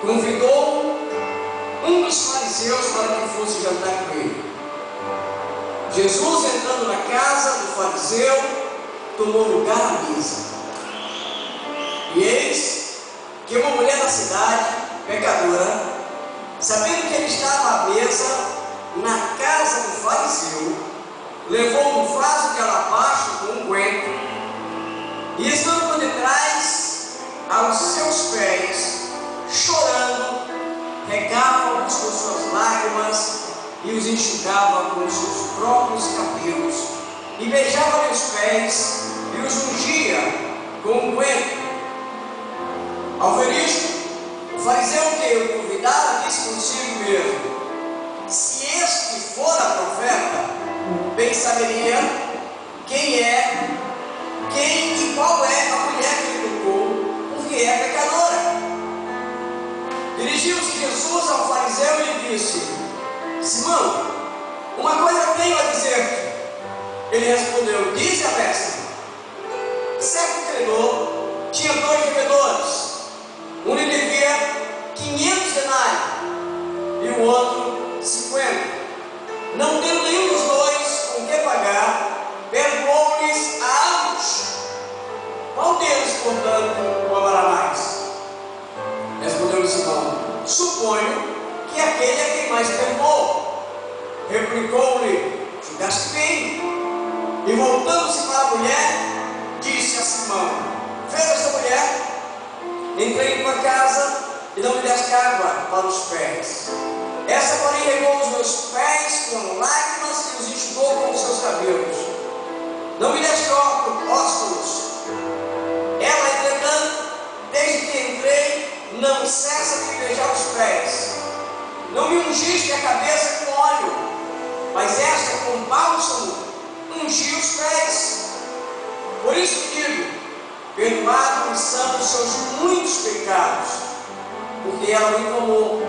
convidou um dos fariseus para que fosse jantar com ele. Jesus, entrando na casa do fariseu, tomou lugar à mesa. E eis que uma mulher da cidade, pecadora, sabendo que ele estava à mesa na casa do fariseu, levou um vaso de alabastro com unguento e, estando por detrás aos seus pés, chorando, regava-os com suas lágrimas e os enxugava com os seus próprios cabelos, e beijava-lhe os pés e os ungia com unguento. Ao ver isto, o fariseu que o convidara disse consigo mesmo: se este fora profeta, bem saberia quem e qual é a mulher que lhe tocou, porque é pecadora. Dirigiu-se Jesus ao fariseu e lhe disse: Simão, uma coisa tenho a dizer-te. Ele respondeu: dize a mestre. Certo credor tinha 2 devedores. Um lhe devia 500 denários e o outro 50. Não tendo nenhum dos dois com que pagar, perdoou-lhes a ambos. Qual deles, portanto, o amará mais? Respondeu-lhe Simão: suponho que aquele é quem mais perdoou. Replicou-lhe: julgaste bem. E voltando-se para a mulher, disse a Simão: vês esta mulher? Entrei em tua casa e não me deste água para os pés. Essa, porém, regou os meus pés com lágrimas e os enxugou com os seus cabelos. Não me deste ósculos. Ela, entretanto, desde que entrei, não cessa de me beijar os pés. Não me ungiste a cabeça com óleo, mas esta com bálsamo ungiu os pés. Por isso te digo: perdoados são os seus muitos pecados, porque ela o infamou.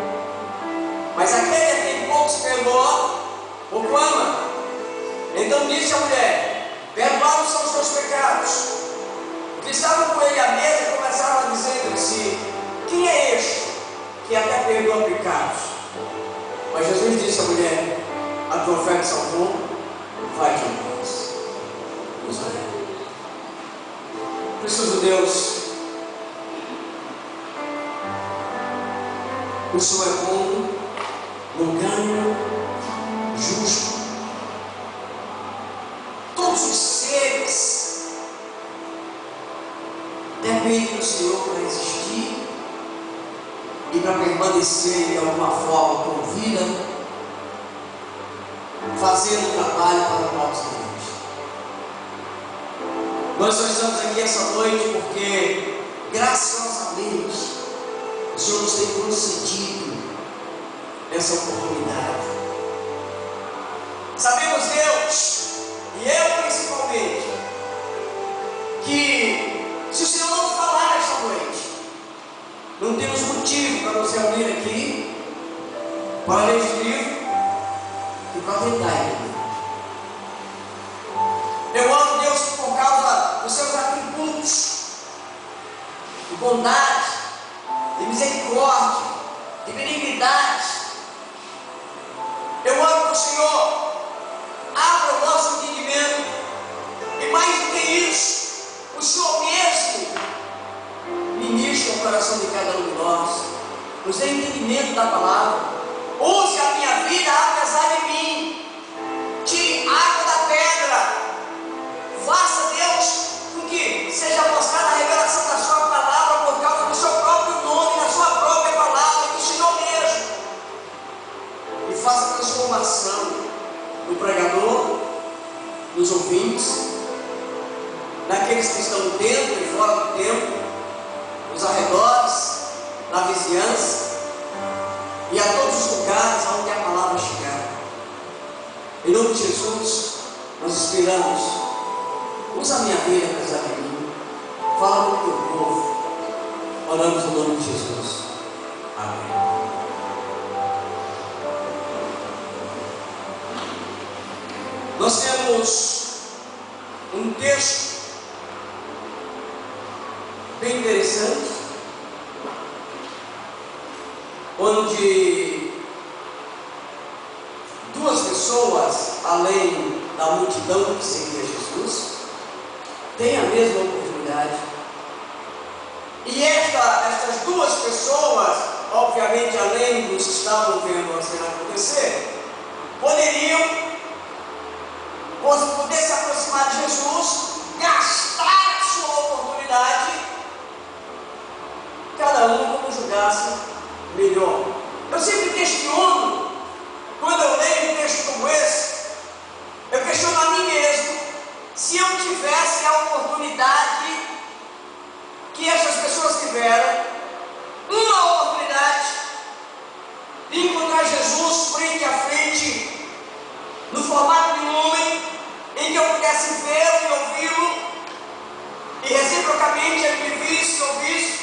Mas aquele a quem pouco se perdoa, pouco ama. Então disse a mulher: perdoados são os teus pecados. Os que estavam com ele à mesa começaram a dizer entre si: quem é este que até perdoa pecados? Mas Jesus disse à mulher: a tua fé te salvou, vai de paz. Vamos orar. Precioso Deus, o Senhor é bom, longânimo, justo. Todos os seres dependem do Senhor para existir e para permanecer de alguma forma com vida, fazendo o trabalho para o nosso Deus. Nós só estamos aqui essa noite porque, graciosamente, o Senhor nos tem concedido essa oportunidade. Sabemos, Deus, e eu principalmente, que se o Senhor não falar esta noite, não temos motivo para nos reunir aqui, para ler este livro e para tentar entender. Eu amo Deus por causa dos seus atributos de bondade, de misericórdia, de benignidade. Eu amo que o Senhor abra o nosso entendimento, e mais do que isso, o Senhor mesmo ministra o coração de cada um de nós, nos dê entendimento da palavra. Use a minha vida apesar de mim, tire água da pedra. Faça, Deus, com que seja mostrada a revelação da sua palavra por causa do seu próprio nome, da sua própria palavra, do Senhor mesmo. E faça a transformação do pregador, dos ouvintes, daqueles que estão dentro e fora do templo, nos arredores, na vizinhança e a todos os lugares onde a palavra chegar. Em nome de Jesus, nós esperamos. Usa a minha vida apesar de mim. Fala com o teu povo. Oramos no nome de Jesus. Amém. Nós temos um texto bem interessante onde duas pessoas, além da multidão que seguia Jesus, têm a mesma oportunidade. E estas duas pessoas, obviamente, além dos que estavam vendo a cena acontecer, poderiam poder se aproximar de Jesus, gastar a sua oportunidade, cada um como julgasse melhor. Eu sempre questiono, quando eu leio um texto como esse, eu questiono a mim mesmo, se eu tivesse a oportunidade que essas pessoas tiveram, uma oportunidade de encontrar Jesus frente a frente, no formato de um homem, em que eu pudesse vê-lo e ouvi-lo, e reciprocamente ele me visse, ouvisse,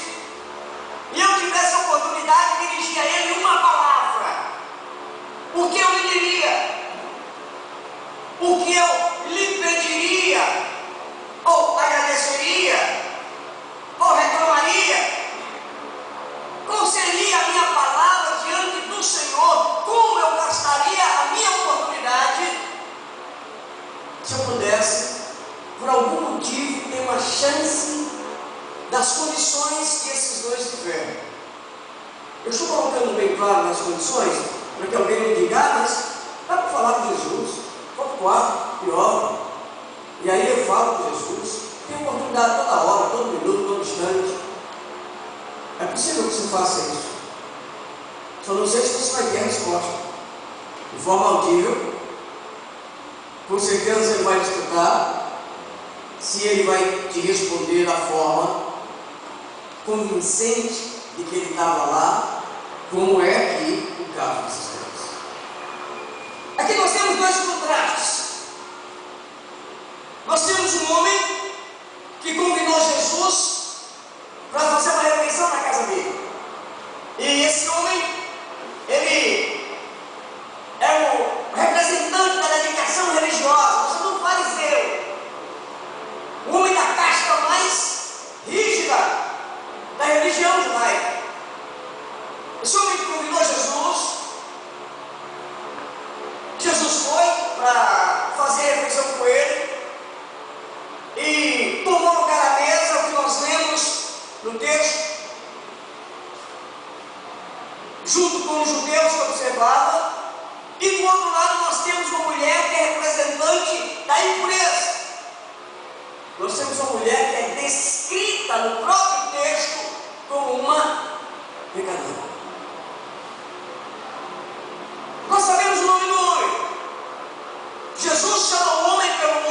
e eu tivesse a oportunidade de dirigir a ele uma palavra, o que eu lhe diria? O que eu lhe pediria? Ou agradeceria? Ou reclamaria? Qual seria a minha palavra diante do Senhor? Como eu gastaria a minha oportunidade se eu pudesse, por algum motivo, ter uma chance das condições que esses dois tiveram? Eu estou colocando bem claro nas condições, para que alguém me diga, mas dá para falar com Jesus, vou para o quarto e oro, e aí eu falo com Jesus, tem oportunidade toda hora, todo minuto, todo instante. É possível que você faça isso, só não sei se você vai ter a resposta de forma audível. Com certeza ele vai escutar, se ele vai te responder da forma convincente de que ele estava lá, como é aqui o caso desses dois. Aqui nós temos dois contrastes. Nós temos um homem que convidou Jesus para fazer uma refeição na casa dele. E esse homem, ele é o representante da dedicação religiosa, você não fariseu, o homem da casta mais rígida da religião judaica. Esse homem que convidou Jesus, Jesus foi para fazer a refeição com ele e tomou lugar à mesa, o que nós lemos no texto, junto com os judeus que observavam. E do outro lado nós temos uma mulher que é representante da impureza. Nós temos uma mulher que é descrita no próprio texto como uma pecadora. Nós sabemos o nome do homem. Jesus chama o homem pelo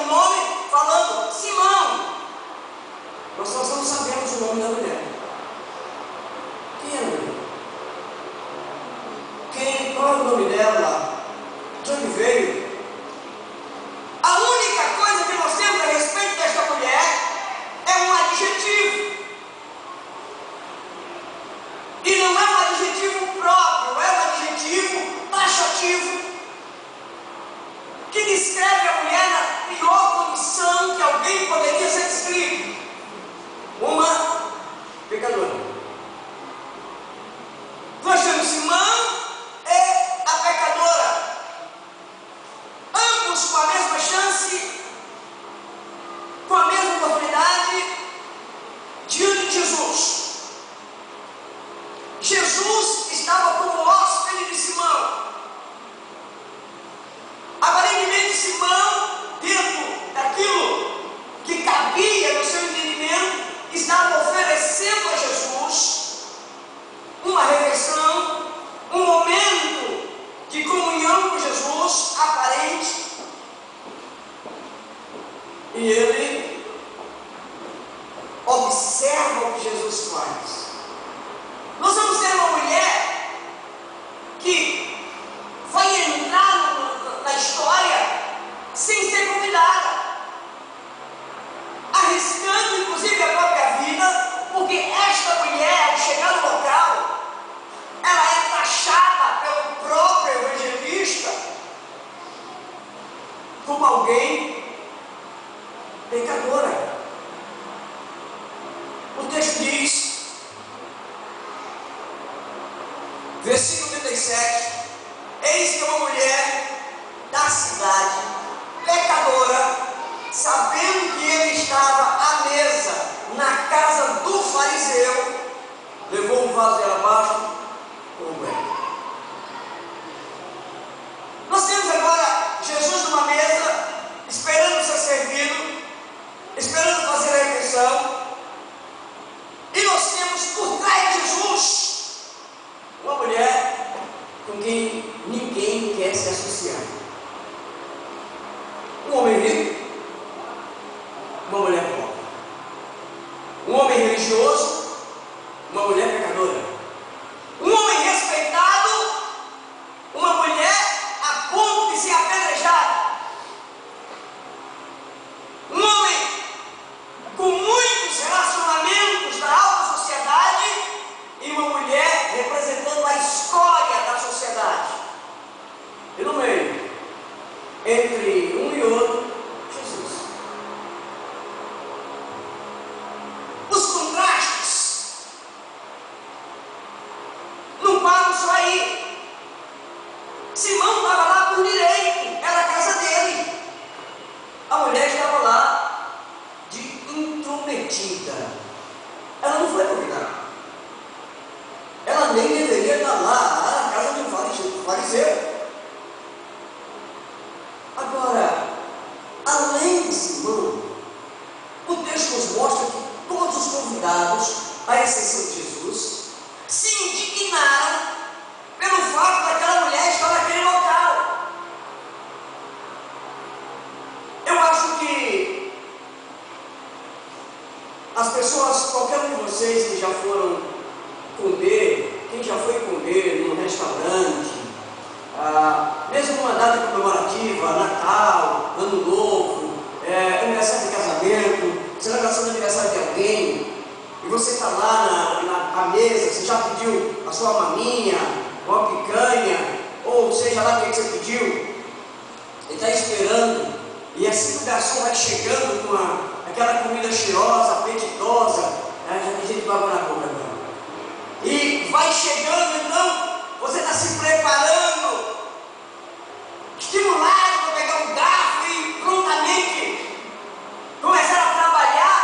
nome, falando Simão. Nós não sabemos o nome da mulher. Quem é a mulher? Qual é o nome dela? De onde veio? A única coisa que nós temos a respeito desta mulher é um adjetivo. E não é um adjetivo próprio, é um adjetivo taxativo, que descreve a mulher na pior condição que alguém poderia ser descrito: uma pecadora. Nós temos Simão e a pecadora, ambos com a mesma chance, com a mesma oportunidade, diante de Jesus. Jesus estava como hóspede de Simão. Aparentemente, Simão, dentro daquilo que cabia no seu entendimento, estava oferecendo a Jesus uma refeição, um momento de comunhão com Jesus aparente. E ele observa o que Jesus faz. Nós vamos ter uma mulher que vai entrar na história sem ser convidada, arriscando inclusive a própria vida, porque esta mulher, ao chegar no local, ela é taxada pelo próprio evangelista como alguém pecadora. O texto diz Versículo 37. Eis que uma mulher da cidade, pecadora, sabendo que ele estava à mesa na casa do fariseu, levou um vaso de alabastro com o guento. Nós temos agora Jesus numa mesa, esperando ser servido, esperando fazer a refeição, e nós temos por trás de Jesus uma mulher com quem ninguém quer se associar. Um homem rico, uma mulher pobre. Um homem religioso, uma mulher pecadora. Um homem respeitado, uma mulher a ponto de ser apedrejada. Um homem com muitos relacionamentos da alta sociedade e uma mulher representando a escória da sociedade. E no meio, entre um e outro, Jesus. Os contrastes não param só aí. Simão estava lá por direito, era a casa dele. A mulher estava lá de intrometida. Ela não foi convidada. Ela nem deveria estar lá na casa do fariseu. Agora, além de Simão, o texto nos mostra que todos os convidados, à exceção de Jesus, se indignaram pelo fato daquela mulher estar naquele local. Eu acho que as pessoas, qualquer um de vocês que já foram comer, quem já foi comer num restaurante, mesmo numa data comemorativa, Natal, Ano Novo, aniversário de casamento, celebração de aniversário de alguém, e você está lá na mesa, você já pediu a sua maminha, uma picanha, ou seja lá o que você pediu, ele está esperando, e assim que o garçom vai chegando com aquela comida cheirosa, apetitosa, já tem gente com água na boca agora. E vai chegando, então você está se preparando, estimulado para pegar um garfo e prontamente começar a trabalhar.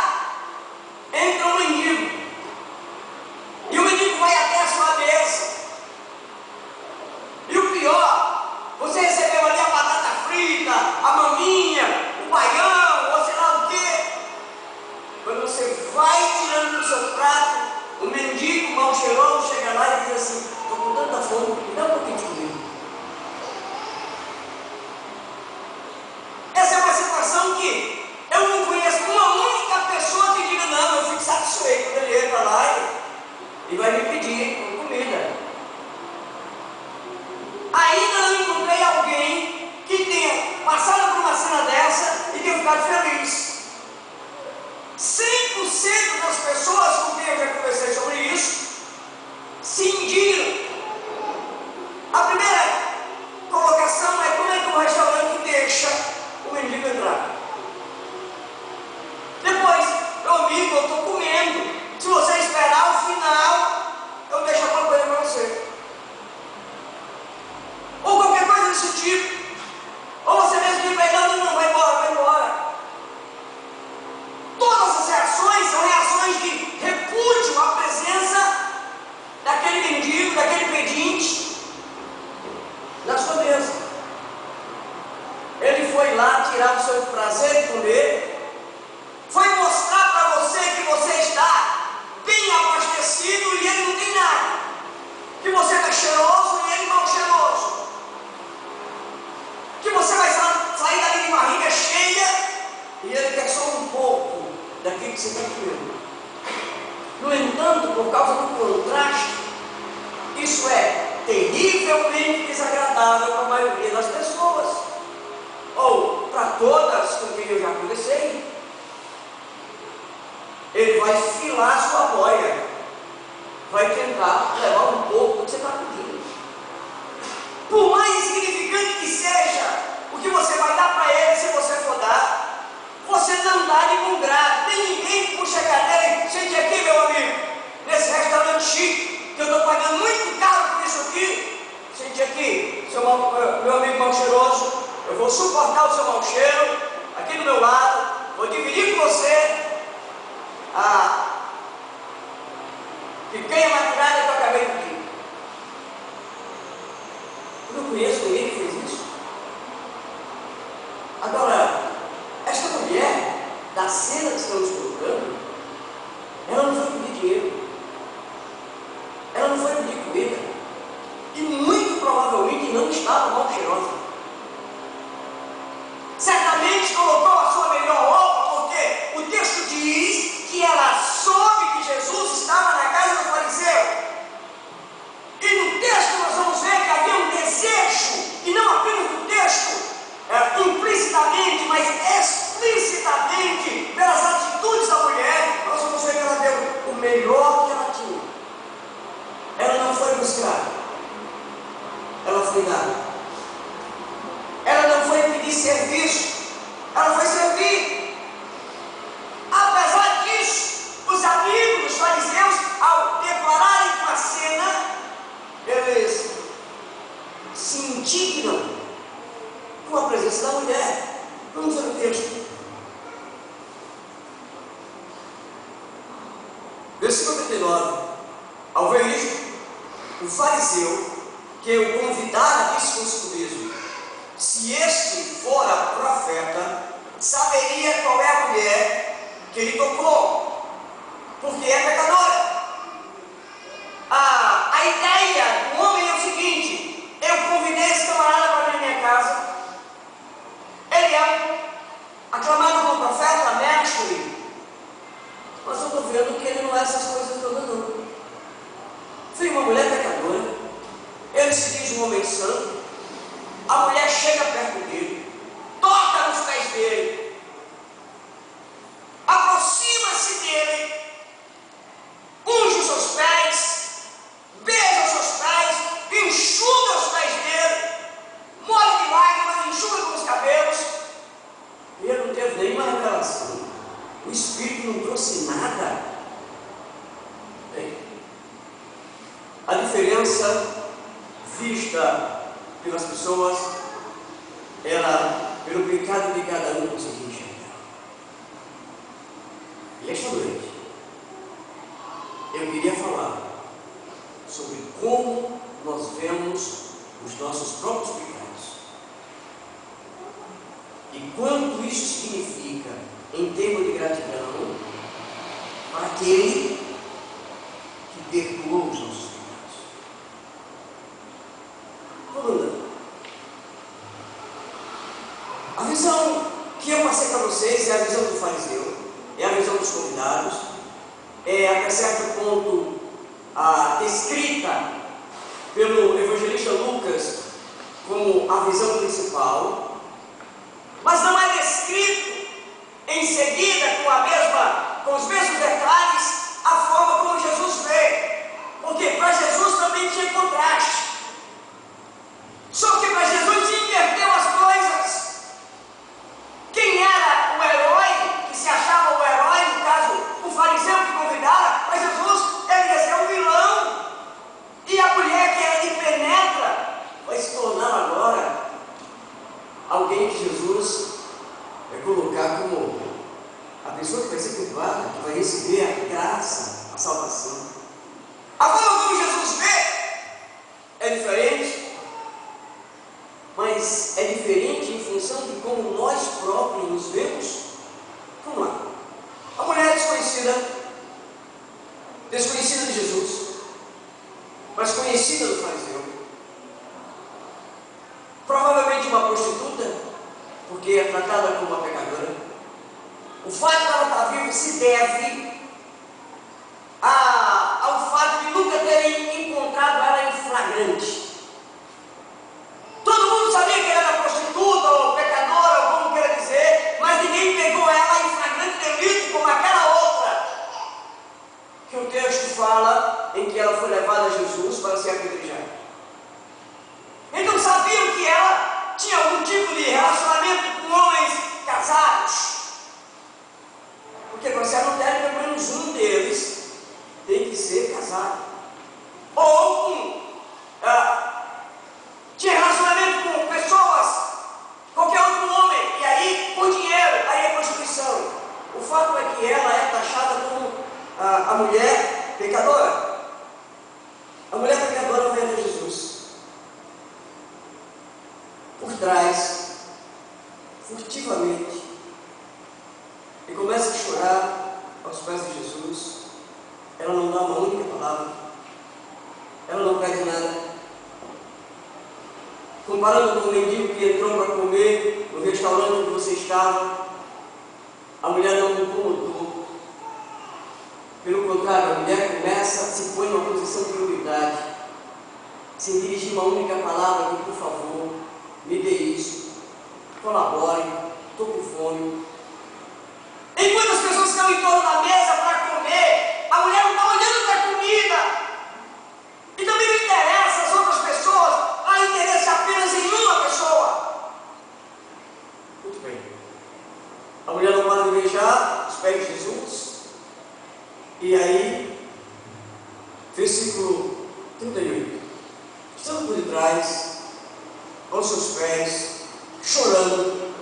Entra um mendigo, e o mendigo vai até a sua mesa. E o pior, você recebeu ali a batata frita, a maminha, o baião, ou sei lá o quê. Quando você vai tirando do seu prato, o mendigo mal cheiroso chega lá e diz assim: estou com tanta fome, me dá um pouquinho de comida. Essa é uma situação que eu não conheço uma única pessoa que diga: não, eu fico satisfeito quando ele entra lá e vai me pedir comida. Ainda não encontrei alguém que tenha passado por uma cena dessa e tenha ficado feliz. 100% das pessoas com quem eu já conversei sobre isso se indignam. A primeira colocação é: como é que o restaurante deixa o mendigo entrar? Depois: meu amigo, eu estou comendo, se você esperar o final, eu deixo alguma coisa para você. Ou qualquer coisa desse tipo. Ou você mesmo diz: não, vai embora, vai embora. Todas as reações são reações de repúdio à presença daquele mendigo, daquele pedinte na sua mesa. Ele foi lá tirar o seu prazer de comer, foi mostrar para você que você está bem abastecido e ele não tem nada, que você está cheiroso e ele mal cheiroso, que você vai sair dali de barriga cheia e ele quer só um pouco daquilo que você está comendo. No entanto, por causa do contraste, isso é terrivelmente desagradável para a maioria das pessoas, ou para todas com quem eu já conversei. Ele vai filar sua boia, vai tentar levar um pouco do que você está pedindo. Por mais insignificante que seja o que você vai dar para ele, se você for dar, você não dá de bom grado. Nem ninguém puxa a cadeira e sente aqui, meu amigo, nesse restaurante chique, que eu estou pagando muito caro por isso aqui. seu mau cheiro, aqui do meu lado, vou dividir com você a picanha maturada que eu acabei de pedir. Eu não conheço ninguém que fez isso. Agora, esta mulher, da cena que estamos colocando, ela não foi pedir dinheiro, ela não foi pedir comida, e muito provavelmente não estava mal cheirosa. Certamente colocou a sua melhor roupa, porque o texto diz que ela soube que Jesus estava na casa do fariseu. E no texto nós vamos ver que havia um desejo, e não apenas no texto, implicitamente, mas explicitamente, pelas atitudes da mulher, nós vamos ver que ela deu o melhor que ela tinha. Ela não foi buscar, ela foi dar. Ela não foi pedir serviço, ela foi servir. Apesar disso, os amigos dos fariseus, ao declararem uma cena, eles se indignam com a presença da mulher. Vamos ver o texto. Versículo 39. Ao ver isto, o fariseu que o convidara disse consigo mesmo: se este fora profeta, saberia qual é a mulher que ele tocou, porque é pecadora. A ideia do homem é o seguinte: eu convidei esse camarada para vir à minha casa, ele é aclamado como profeta, mestre, mas eu estou vendo que ele não é essas coisas todas não. Foi uma mulher pecadora, ele se diz um homem santo. A mulher chega perto dele, toca nos pés dele, aproxima-se dele, unge os seus pés, beija os seus pés, enxuga os pés dele, molha de lágrimas, enxuga com os cabelos. E ele não teve nenhuma revelação, o Espírito não trouxe nada. Bem, a diferença vista pelas pessoas era pelo pecado de cada um conseguir enxergar. E esta noite eu queria falar sobre como nós vemos os nossos próprios pecados e quanto isso significa em termos de gratidão para aquele que perdoou os nossos pecados. A visão que eu passei para vocês é a visão do fariseu, é a visão dos convidados, é até certo ponto descrita pelo evangelista Lucas como a visão principal, mas não é descrito em seguida com os mesmos detalhes a forma como Jesus vê, porque para Jesus também tinha contraste. Só que para Jesus inverteu as coisas. Quem era o herói, que se achava o herói, no caso, o fariseu que convidara, para Jesus, ele ia ser um vilão. E a mulher que era de penetra, vai se tornar agora alguém que Jesus vai colocar como a pessoa que vai ser perdoada, que vai receber a graça, a salvação. A forma como Jesus vê é diferente. Mas é diferente em função de como nós próprios nos vemos. Vamos lá. A mulher desconhecida de Jesus, mas conhecida do fariseu. Provavelmente uma prostituta, porque é tratada como uma pecadora. O fato de ela estar viva se deve ao fato de nunca terem encontrado ela em flagrante. Todo mundo sabia que ela era prostituta ou pecadora, ou como queira dizer, mas ninguém pegou ela em flagrante delito como aquela outra que o texto fala em que ela foi levada a Jesus para ser apedrejada. Então sabiam que ela tinha algum tipo de relacionamento com homens casados, porque para ser adultério pelo menos um deles tem que ser casado, ou tinha relacionamento com pessoas, qualquer outro homem a mulher pecadora. A mulher pecadora foi até Jesus. Por trás, furtivamente, e começa a chorar aos pés de Jesus. Ela não dá uma única palavra. Ela não pede nada. Comparando com o mendigo que entrou para comer no restaurante onde você estava, a mulher não incomodou. Pelo contrário, a mulher se põe numa posição de humildade, sem dirigir uma única palavra, por favor, me dê isso, colabore, estou com fome. Enquanto as pessoas estão em torno da mesa para comer, a mulher não está olhando para a comida. E também não interessa as outras pessoas, há interesse apenas em uma pessoa. Muito bem. A mulher não para de beijar os pés de Jesus. E aí, versículo 38. Estando por detrás, aos seus pés, chorando,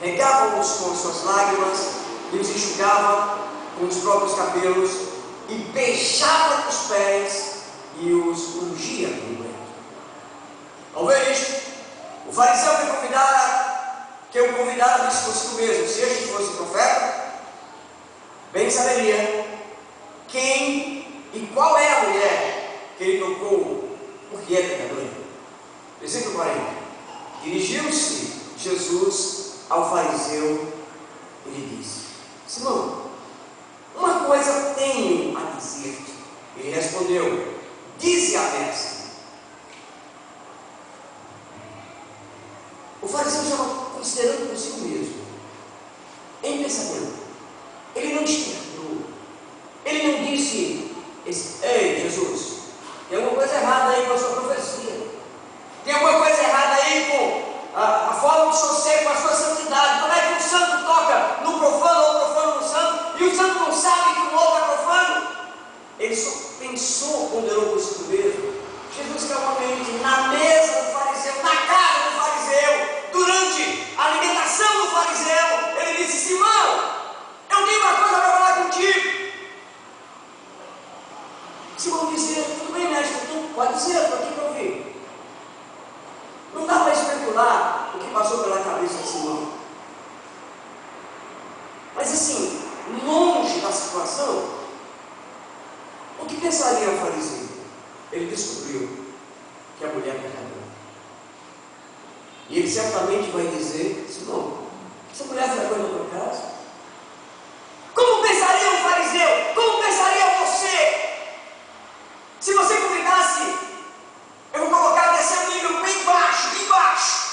regava-os com as suas lágrimas, e os enxugava com os próprios cabelos, e beijava os pés, e os ungia com o leito. Ao ver isto, o fariseu que o convidara disse consigo mesmo: se este fosse profeta, bem saberia quem e qual é a mulher que ele tocou, porque é pecadora. Versículo 40. Dirigiu-se Jesus ao fariseu e lhe disse: Simão, uma coisa tenho a dizer-te. Ele respondeu: dize a mestre. O fariseu estava considerando consigo mesmo, em pensamento. Ele não despertou. Ele não disse: ei, Jesus, tem alguma coisa errada aí com a sua profecia. Tem alguma coisa errada aí com a forma de você, com a sua santidade. Como é que um santo toca no profano ou o profano no santo, e o santo não sabe que o outro é profano? Ele só pensou, ponderou consigo mesmo. Jesus calmamente, na mesa do fariseu, na casa do fariseu, durante a alimentação do fariseu, ele disse: Simão, eu tenho uma coisa para falar contigo. Simão disse: tudo bem, mestre, pode dizer, estou aqui para ouvir. Não dá para especular o que passou pela cabeça de Simão. Mas assim, longe da situação, o que pensaria o fariseu? Ele descobriu que a mulher é pecadora. E ele certamente vai dizer: Simão, essa mulher frequenta a tua casa? Como pensaria o fariseu? Como pensaria você? Se você convidasse, eu vou colocar descendo nível bem baixo, bem baixo.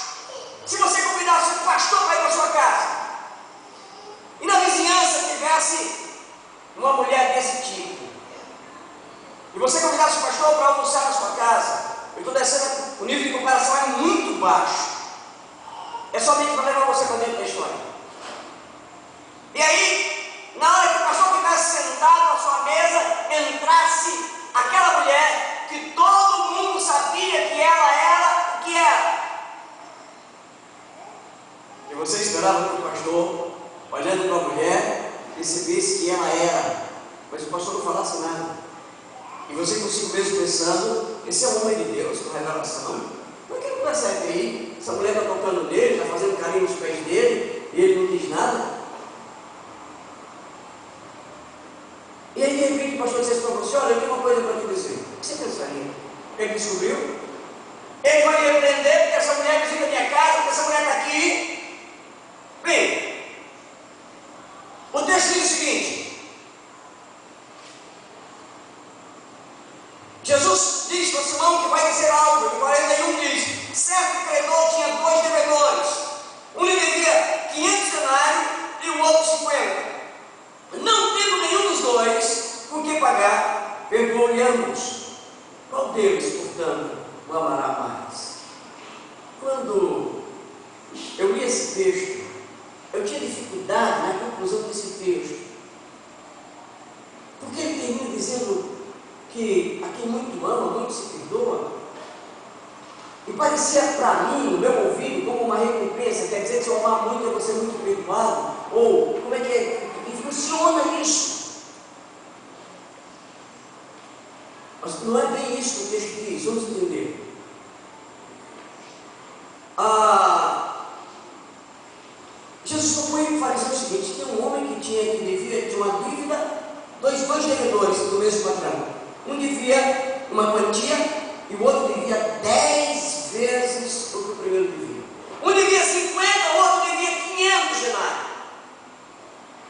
Se você convidasse um pastor para ir para a sua casa, e na vizinhança tivesse uma mulher desse tipo, e você convidasse o pastor para almoçar na sua casa, eu estou descendo, o nível de comparação é muito baixo. É somente para levar você para dentro da história. E aí, na hora que o pastor estivesse sentado na sua mesa, entrasse aquela mulher que todo mundo sabia que ela era o que era. E você esperava que o pastor, olhando para a mulher, percebesse que ela era, mas o pastor não falasse nada. E você consigo mesmo pensando: esse é o homem de Deus com revelação. Por que não percebe aí? Essa mulher está tocando nele, está fazendo carinho nos pés dele, e ele não diz nada. E aí de repente o pastor disse para você: olha, eu tenho uma coisa para te dizer. O que você pensaria? Ele descobriu? Ele vai me repreender porque essa mulher visita a minha casa, porque essa mulher está aqui. Bem, o texto diz o seguinte: Jesus diz para Simão que vai dizer algo. Em 41 diz: certo credor tinha 2 devedores. Um lhe devia 500 denários e o outro 50. Não tendo nenhum dos dois com que pagar, perdoou-lhe ambos. Qual deles, portanto, o amará mais? Quando eu li esse texto, eu tinha dificuldade na conclusão desse texto, porque ele termina dizendo que a quem muito ama, muito se perdoa. E parecia para mim, no meu ouvido, como uma recompensa. Quer dizer que se eu amar muito, eu vou ser muito perdoado. Ou como é que funciona isso? Mas não é bem isso que o texto diz, vamos entender. Jesus propõe para o fariseu o seguinte: tinha um homem que devia uma dívida, dois devedores do mesmo patrão. Um devia uma quantia e o outro devia 10 vezes o que o primeiro devia. Um devia 50, o outro devia 500 denários.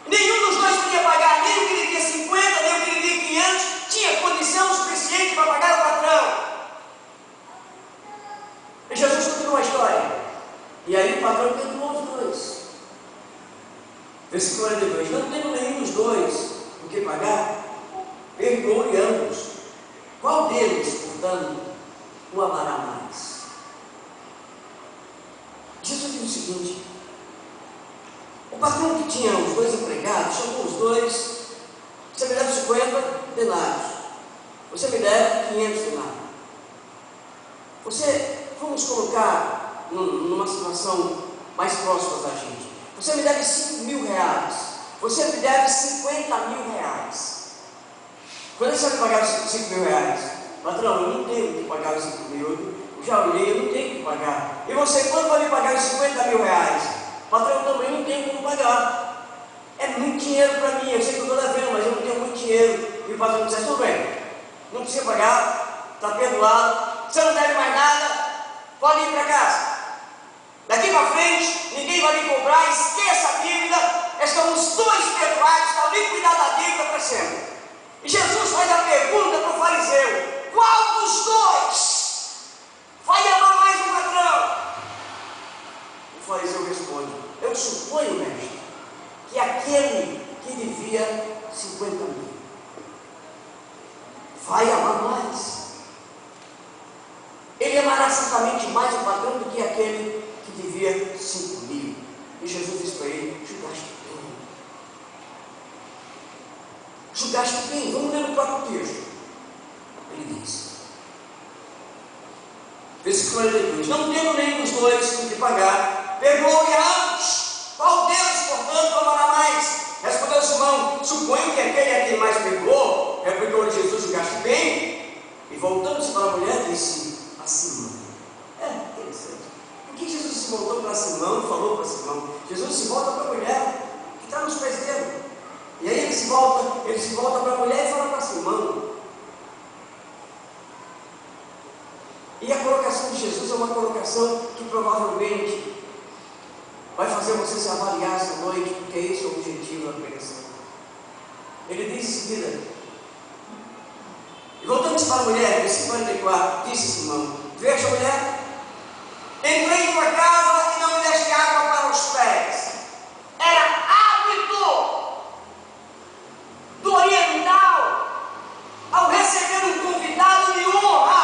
Nenhum dos dois podia pagar, nem o que devia 50, nem o que devia 500, tinha condição suficiente para pagar o patrão. E Jesus continua a história. E aí o patrão perdoou os dois. Versículo 42. Não tendo nenhum dos dois o que pagar, perdoou-lhe ambos. Qual deles, portanto, o amará mais? Jesus diz o seguinte: o patrão que tinha os dois empregados chamou os dois: você me deve 50 denários, você me deve 500 denários. Vamos colocar numa situação mais próxima da gente. Você me deve 5.000 reais, você me deve 50.000 reais. Quando você vai pagar os 5.000 reais? Patrão, eu não tenho que pagar os 5.000, eu já olhei, eu não tenho que pagar. E você, quando vai me pagar os 50.000 reais? Patrão, também não tenho como pagar. É muito dinheiro para mim, eu sei que eu estou devendo, mas eu não tenho muito dinheiro. E o patrão disse: tudo bem, não precisa pagar, está perdoado, você não deve mais nada, pode ir para casa. Daqui para frente, ninguém vai lhe cobrar, esqueça a dívida, estamos dois perdoados, está liquidada a dívida para sempre. E Jesus faz a pergunta para o fariseu: qual dos dois vai amar mais o patrão? O fariseu responde: eu suponho, mestre, que aquele que devia 50.000 vai amar mais. Ele amará certamente mais o patrão do que aquele que devia 5.000. E Jesus disse para ele: julgaste bem. Julgaste bem. Vamos ler no próprio texto. Ele diz, versículo 42: não tendo nenhum dos dois o que pagar, perdoou-lhe a ambos. Qual deles, portanto, amará mais? Respondeu Simão: suponho que aquele a quem mais perdoou. Replicou-lhe Jesus: julgaste bem. E voltando-se para a mulher, disse a Simão. É interessante. Por que Jesus se voltou para Simão e falou para Simão? Jesus se volta para a mulher que está nos pés dele. E aí ele se volta para a mulher e fala para Simão. E a colocação de Jesus é uma colocação que provavelmente vai fazer você se avaliar esta noite, porque esse é o objetivo da pregação. Ele diz em seguida: e voltando-se para a mulher, versículo 44, disse Simão: veja, mulher, entrei em tua casa e não me deste água para os pés. Era hábito do oriental, ao receber um convidado de honra,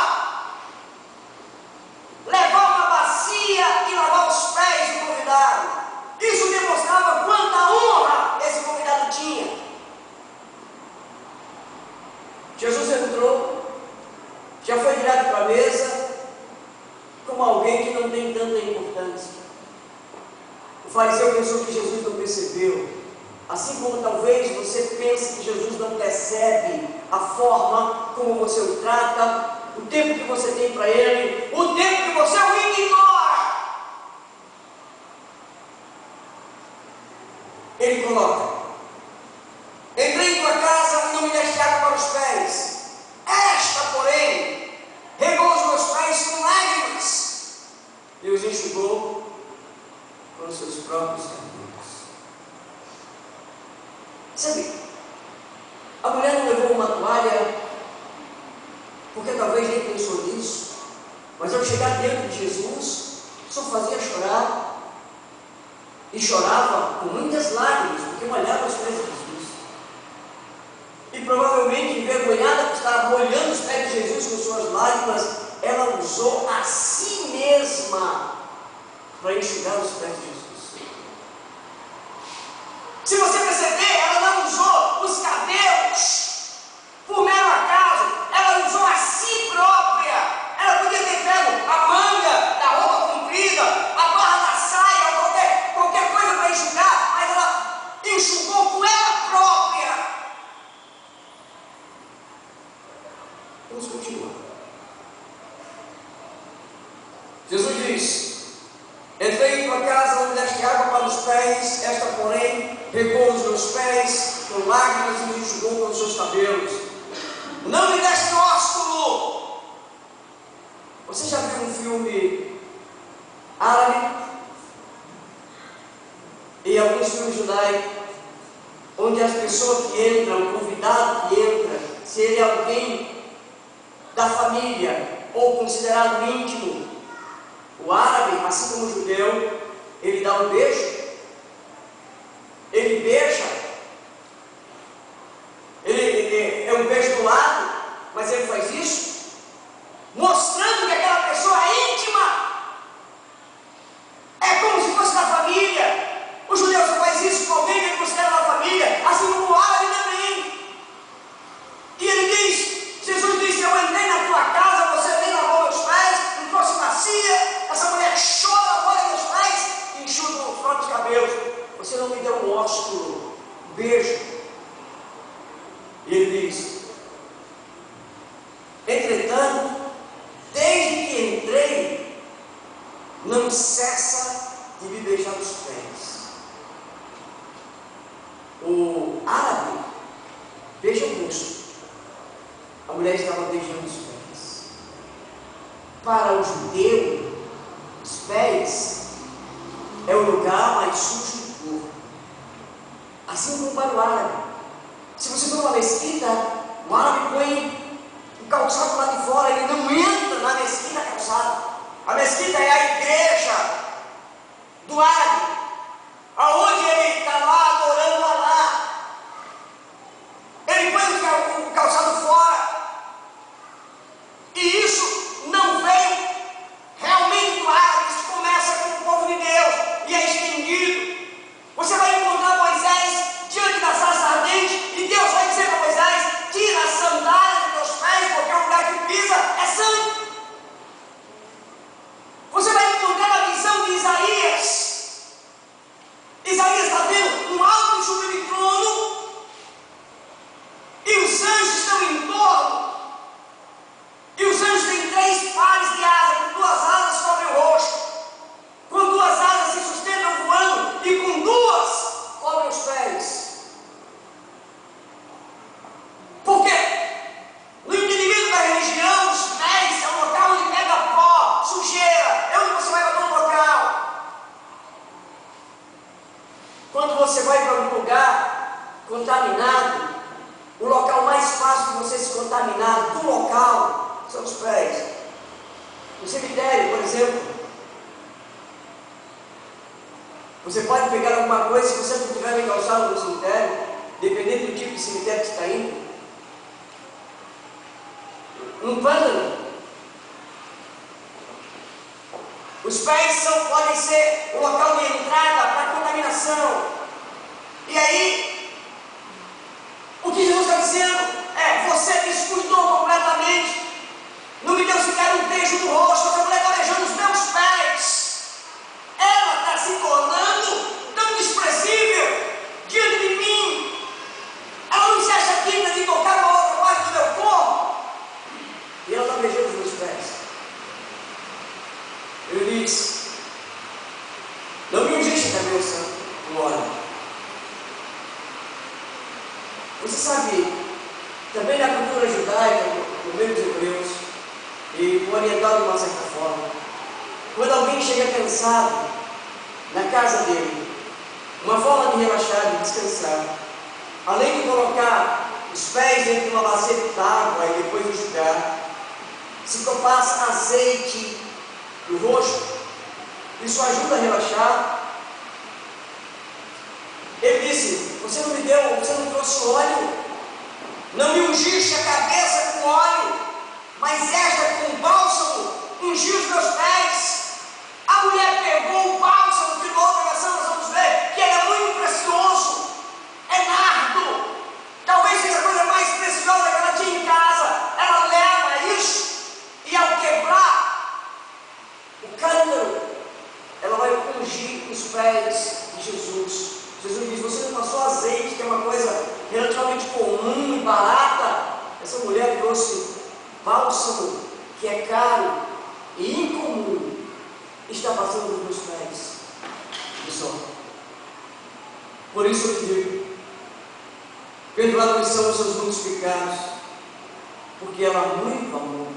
levar uma bacia e lavar os pés do convidado. Isso demonstrava quanta honra esse convidado tinha. Jesus entrou, já foi direto para a mesa, como alguém que não tem tanta importância. O fariseu pensou que Jesus não percebeu. Assim como talvez você pense que Jesus não percebe a forma como você o trata, o tempo que você tem para Ele, o tempo que você o ignora. Ele coloca: entrei em tua casa e não me deste água para os pés. Esta, porém, regou os meus pés com lágrimas e os enxugou com os seus próprios cabelos. Sabe, a mulher não levou uma toalha porque talvez nem pensou nisso, mas ao chegar dentro de Jesus, só fazia chorar, e chorava com muitas lágrimas, porque molhava os pés de Jesus. E provavelmente envergonhada por estar molhando os pés de Jesus com suas lágrimas, ela usou a si mesma para enxugar os pés de Jesus. Se você perceber, ela não usou os cabelos por mero acaso, ela usou a si própria. Ela podia ter pego a manga da roupa comprida, a barra da saia, ou qualquer coisa para enxugar, mas ela enxugou com ela própria. Vamos continuar. Jesus diz: entrei em tua casa, onde deste água para os pés, esta porém regou os meus pés com lágrimas e me enxugou com os seus cabelos. Não me deste ósculo. Você já viu um filme árabe e alguns filmes judaicos, onde as pessoas que entram, o convidado que entra, se ele é alguém da família ou considerado íntimo, o árabe, assim como o judeu, ele dá um beijo, ele beija, ele é um beijo do lado, mas ele faz isso, mostrando que aquela pessoa é íntima, é como se fosse da família. O judeu só faz isso com alguém que ele considera da família, assim como o árabe também. E ele diz, Jesus disse: eu entrei na tua casa, você nem lavou meus pés, me trouxe bacia, essa mulher chora, molha meus pés e enxuga os próprios cabelos. Você não me deu um ósculo, um beijo. E ele diz: entretanto, desde que entrei, não cessa de me beijar os pés. O árabe beija o rosto, a mulher estava beijando os pés. Para o judeu, os pés é o lugar mais sujo do corpo, assim como para o árabe. Se você for uma mesquita, o árabe põe o calçado lá de fora, ele não entra na mesquita calçado. A mesquita é a igreja do árabe, aonde ele está lá adorando Allah. Ele põe o calçado fora. E isso não veio realmente do árabe, isso começa com o povo de Deus e é estendido. Você vai encontrar Moisés diante da sarça ardente e Deus vai dizer para Moisés: tira as sandálias dos teus pés, porque o lugar que pisa é santo. Você vai encontrar a visão de Isaías. Isaías está vendo um alto e sublime trono e os anjos estão em torno. E os anjos têm 3 pares de asas, com 2 asas cobrem o rosto, com 2 asas se sustentam voando e com 2 cobrem os pés. Por quê? No entendimento da religião, os pés é um local onde pega pó, sujeira, é onde você vai para todo local. Quando você vai para um lugar contaminado, o local mais fácil de você se contaminar do local são os pés. No cemitério, por exemplo, você pode pegar alguma coisa, se você não estiver bem calçado no cemitério, dependendo do tipo de cemitério que você está indo, num pântano, os pés podem ser o local de entrada para a contaminação. E aí, o que Jesus está dizendo é: você me descuidou completamente, não me deu sequer um beijo no rosto, essa mulher está beijando os meus pés. Ela está se tornando tão desprezível diante de mim. Ela não se acha digna de tocar com a outra parte do meu corpo. E ela está beijando os meus pés. Ele diz: não me ungiste cabelo santo com óleo. Você sabe, também na cultura judaica, no meio dos hebreus, e orientado de uma certa forma, quando alguém chega cansado na casa dele, uma forma de relaxar, de descansar, além de colocar os pés dentro de uma bacia de água e depois enxugar, se passa azeite no rosto, isso ajuda a relaxar. Ele disse: você não trouxe óleo, não me ungiste a cabeça com óleo, mas esta com bálsamo ungiu os meus pés. A mulher pegou o bálsamo, que na outra versão nós vamos ver que ele é muito precioso, é nardo, talvez seja a coisa mais preciosa que ela tinha em casa. Ela leva isso e ao quebrar o cântaro, ela vai ungir os pés de Jesus. Jesus diz: você não passou azeite, que é uma coisa relativamente comum e barata. Essa mulher trouxe bálsamo que é caro e incomum está passando nos meus pés. Pessoal, por isso eu te digo, perdoados são os seus muitos pecados, porque ela muito amou.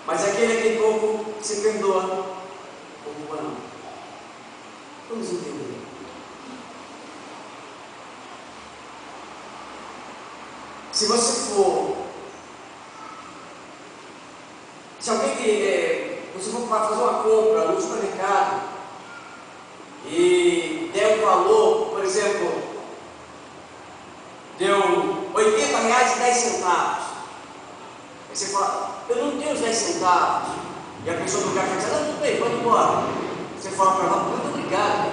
Mas aquele a quem pouco se perdoa, pouco ama. Vamos entender. Se você for, se alguém você for fazer uma compra no supermercado e der um valor, por exemplo, deu R$80,10. Aí você fala, eu não tenho os 10 centavos. E a pessoa do caixa diz, não, tudo bem, pode ir embora. Você fala para ela, muito obrigado.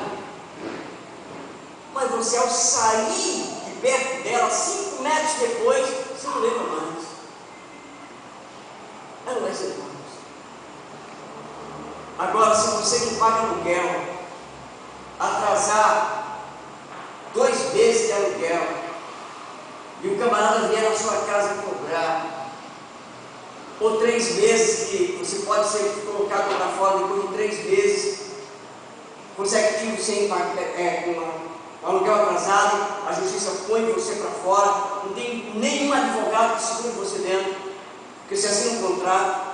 Mas você, ao sair de perto dela, 5 metros depois, você não lembra mais. Ela não vai ser mais. Agora, se você que paga aluguel atrasar 2 meses de aluguel e o camarada vier na sua casa cobrar, ou 3 meses que você pode ser colocado para fora depois de 3 meses, consecutivo sem com aluguel atrasado, a justiça põe você para fora, não tem nenhum advogado que segure você dentro, porque você assina um contrato,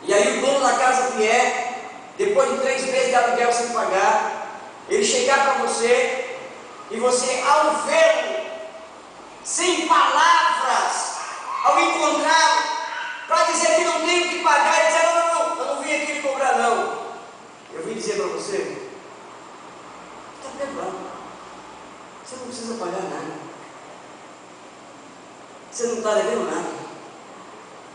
e aí o dono da casa vier, depois de 3 meses de aluguel sem pagar, ele chegar para você, e você, ao vê-lo, sem palavras, ao encontrá-lo, para dizer que não tenho que pagar, ele dizer, não, eu não vim aqui lhe cobrar não. Eu vim dizer para você, está perdoado. Você não precisa pagar nada. Você não está devendo nada.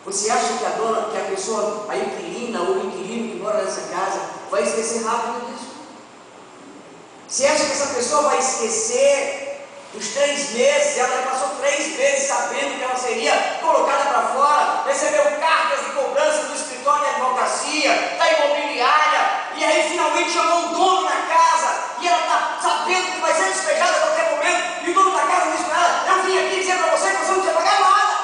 Você acha que a pessoa, a inquilina ou o inquilino que mora nessa casa, vai esquecer rápido disso? Você acha que essa pessoa vai esquecer os 3 meses? Ela já passou 3 meses sabendo que ela seria colocada para fora, recebeu cartas de cobrança do escritório de advocacia, da imobiliária, e aí finalmente chamou um dono na casa, e ela está sabendo que vai ser despejada a qualquer momento, e o dono da casa diz para ela, eu vim aqui dizer para você que você não tinha pagado nada.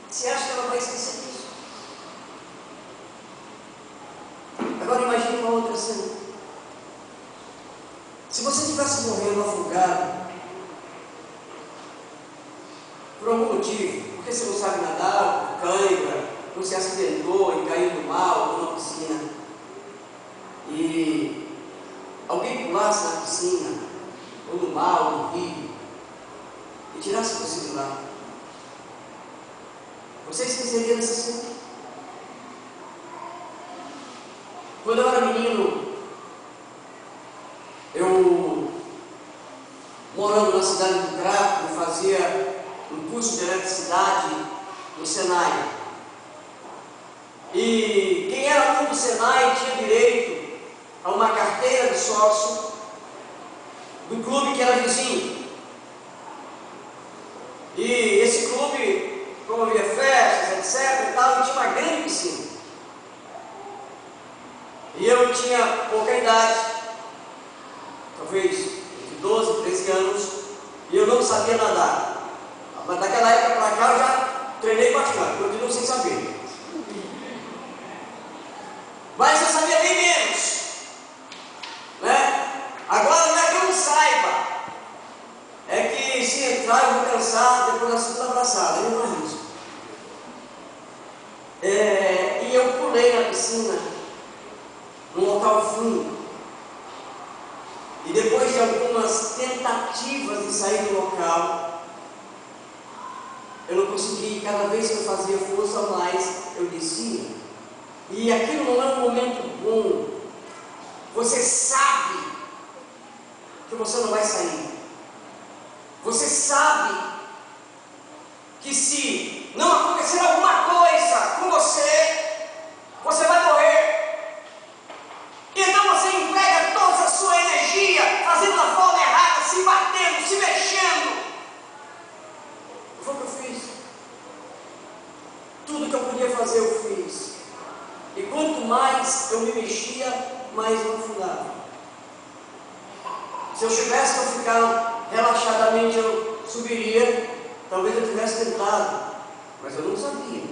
Você acha que ela vai esquecer disso? Agora imagine uma outra cena. Se você estivesse morrendo afogado, por algum motivo, porque você não sabe nadar, cãibra, você acidentou e caiu no mar ou numa piscina, e alguém pulasse na piscina, ou no mar, ou no rio, e tirasse você de lá, você esqueceria dessa cena? Quando eu era menino, eu, morando na cidade do Crato, eu fazia um curso de eletricidade no Senai. E quem era aluno do Senai tinha direito a uma carteira de sócio do clube que era vizinho. E esse clube promovia festas, etc. e tal, e tinha uma grande piscina. E eu tinha pouca idade, talvez entre 12 e 13 anos, e eu não sabia nadar. Mas daquela época para cá eu já treinei bastante, continuo sem saber. Mas eu sabia bem menos, né? Agora não é que eu não saiba, é que se entrar eu vou cansar depois da segunda abraçada, eu não é isso. E eu pulei na piscina, num local fundo, e depois de algumas tentativas de sair do local, eu não consegui. Cada vez que eu fazia força a mais, eu descia. E aquilo não é um momento bom. Você sabe que você não vai sair. Você sabe que se não acontecer alguma coisa com você, você vai morrer. Então você emprega toda a sua energia fazendo da forma errada, se batendo, se mexendo. Foi o que eu fiz. Tudo que eu podia fazer eu fiz. E quanto mais eu me mexia, mais eu afundava. Se eu tivesse que eu ficar relaxadamente, eu subiria. Talvez eu tivesse tentado. mas eu não sabia.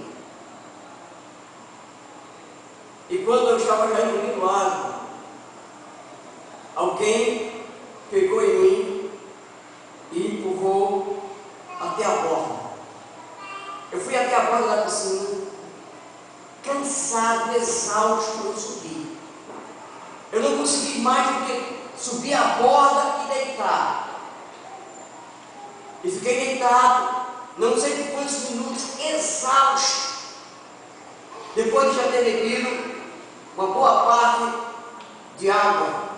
E quando eu estava já engolindo água, alguém pegou em mim e empurrou até a borda. Eu fui até a borda da piscina, cansado, exausto, eu subi. Eu não consegui mais do que subir a borda e deitar. E fiquei deitado, não sei por quantos minutos, exausto. Depois de já ter bebido uma boa parte de água.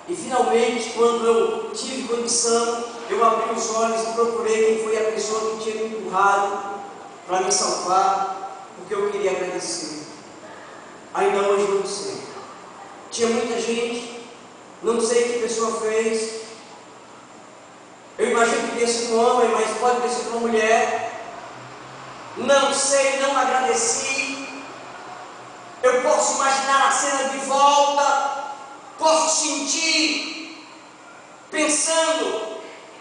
E finalmente, quando eu tive condição, eu abri os olhos e procurei quem foi a pessoa que tinha me empurrado para me salvar, porque eu queria agradecer. Ainda hoje não sei. Tinha muita gente, não sei que pessoa fez. Eu imagino que tenha sido um homem, mas pode ter sido uma mulher. Não sei, não agradeci. Eu posso imaginar a cena de volta, posso sentir, pensando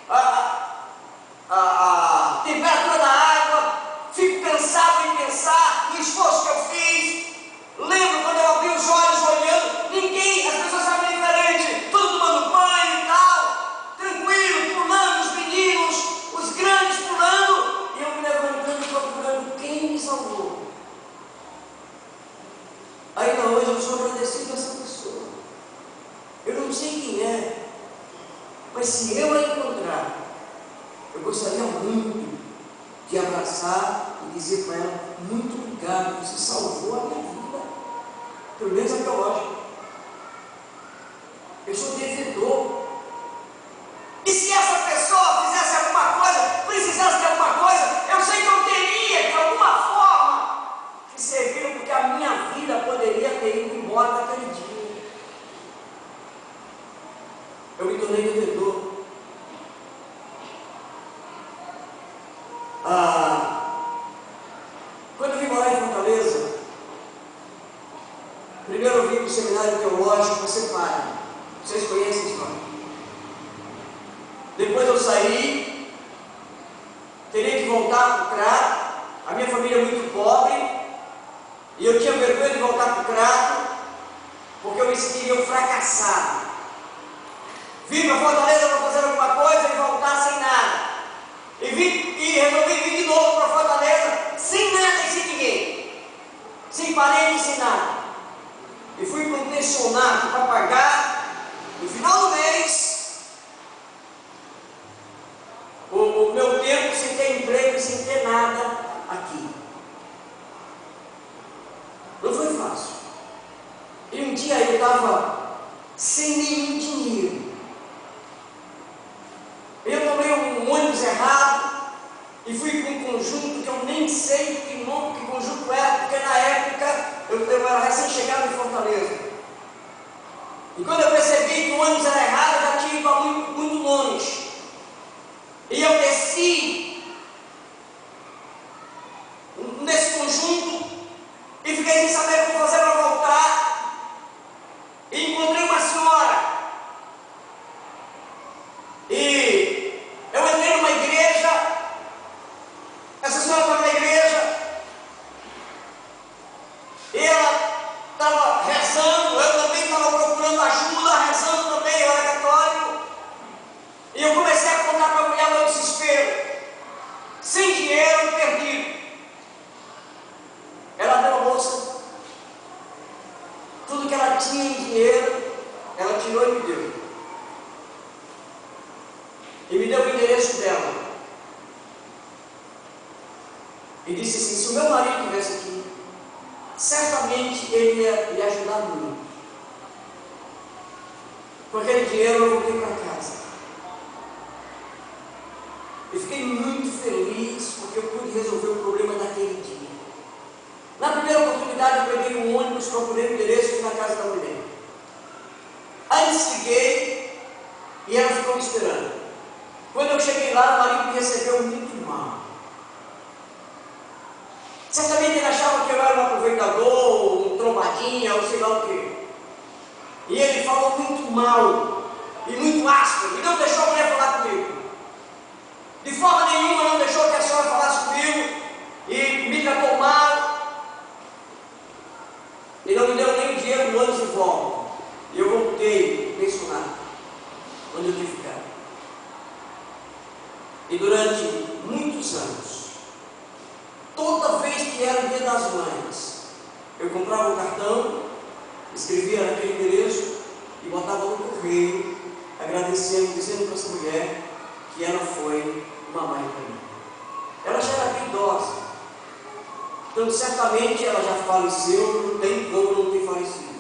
a temperatura da água, fico cansado em pensar no esforço que eu fiz. Lembro quando eu abri os olhos olhando, ninguém, as pessoas estavam diferente, todo tomando banho e tal, tranquilo, pulando, os meninos, os grandes pulando, e eu me levantando e procurando quem me salvou. Ainda hoje eu sou agradecido a essa pessoa. Eu não sei quem é, mas se eu a encontrar, eu gostaria muito de abraçar e dizer para ela: muito obrigado, você salvou a minha vida. Pelo menos até hoje. Eu sou devedor. E se essa pessoa fizesse alguma coisa, precisasse de alguma coisa, eu sei que eu teria, de alguma forma, que servir, porque a minha vida poderia ter ido embora naquele dia. Eu me tornei devedor. Quando eu vim morar em Fortaleza, primeiro eu vim para o seminário teológico, você para. Vocês conhecem a história? Depois eu saí, teria que voltar para o Crato. A minha família é muito pobre, e eu tinha vergonha de voltar para o Crato, porque eu me sentiria um fracassado. Vim para Fortaleza para fazer alguma coisa e voltar sem nada. E resolvi vir de novo para Fortaleza, sem nada e sem ninguém. Sem parente, sem nada. E fui para um pensionato para pagar, no final do mês, o meu tempo sem ter emprego e sem ter nada aqui. Não foi fácil. E um dia eu estava sem nenhum dinheiro. Eu tomei um ônibus errado e fui com um conjunto que eu nem sei que conjunto era, porque na época eu era recém-chegado em Fortaleza. E quando eu percebi que o ônibus era errado, eu já tinha ido muito, muito longe. E eu desci nesse conjunto e fiquei sem saber o que fazer para voltar. E encontrei uma senhora. E eu entrei numa igreja. Essa senhora estava na igreja. E ela estava rezando, eu também estava procurando ajuda, rezando também, eu era católico. E eu comecei a contar para a mulher meu desespero. Sem dinheiro, perdido. Ela abriu a bolsa. Tudo que ela tinha em dinheiro, ela tirou e me deu. E me deu o endereço dela. E disse assim: se o meu marido estivesse aqui, certamente ele ia lhe ajudar muito. Com aquele dinheiro eu voltei para casa. E fiquei muito feliz porque eu pude resolver o problema daquele dia. Na primeira oportunidade eu peguei um ônibus, procurei o endereço e fui na casa da mulher. Antes liguei e ela ficou me esperando. Quando eu cheguei lá, o marido me recebeu muito mal. Certamente ele achava que eu era um aproveitador, um trombadinha, ou sei lá o quê. E ele falou muito mal e muito áspero, e não deixou a mulher falar comigo. De forma nenhuma não deixou que a senhora falasse comigo, durante muitos anos, toda vez que era o Dia das Mães, eu comprava um cartão, escrevia naquele endereço e botava no correio, agradecendo, dizendo para essa mulher que ela foi uma mãe para mim. Ela já era bem idosa, então certamente ela já faleceu, não tem como não ter falecido.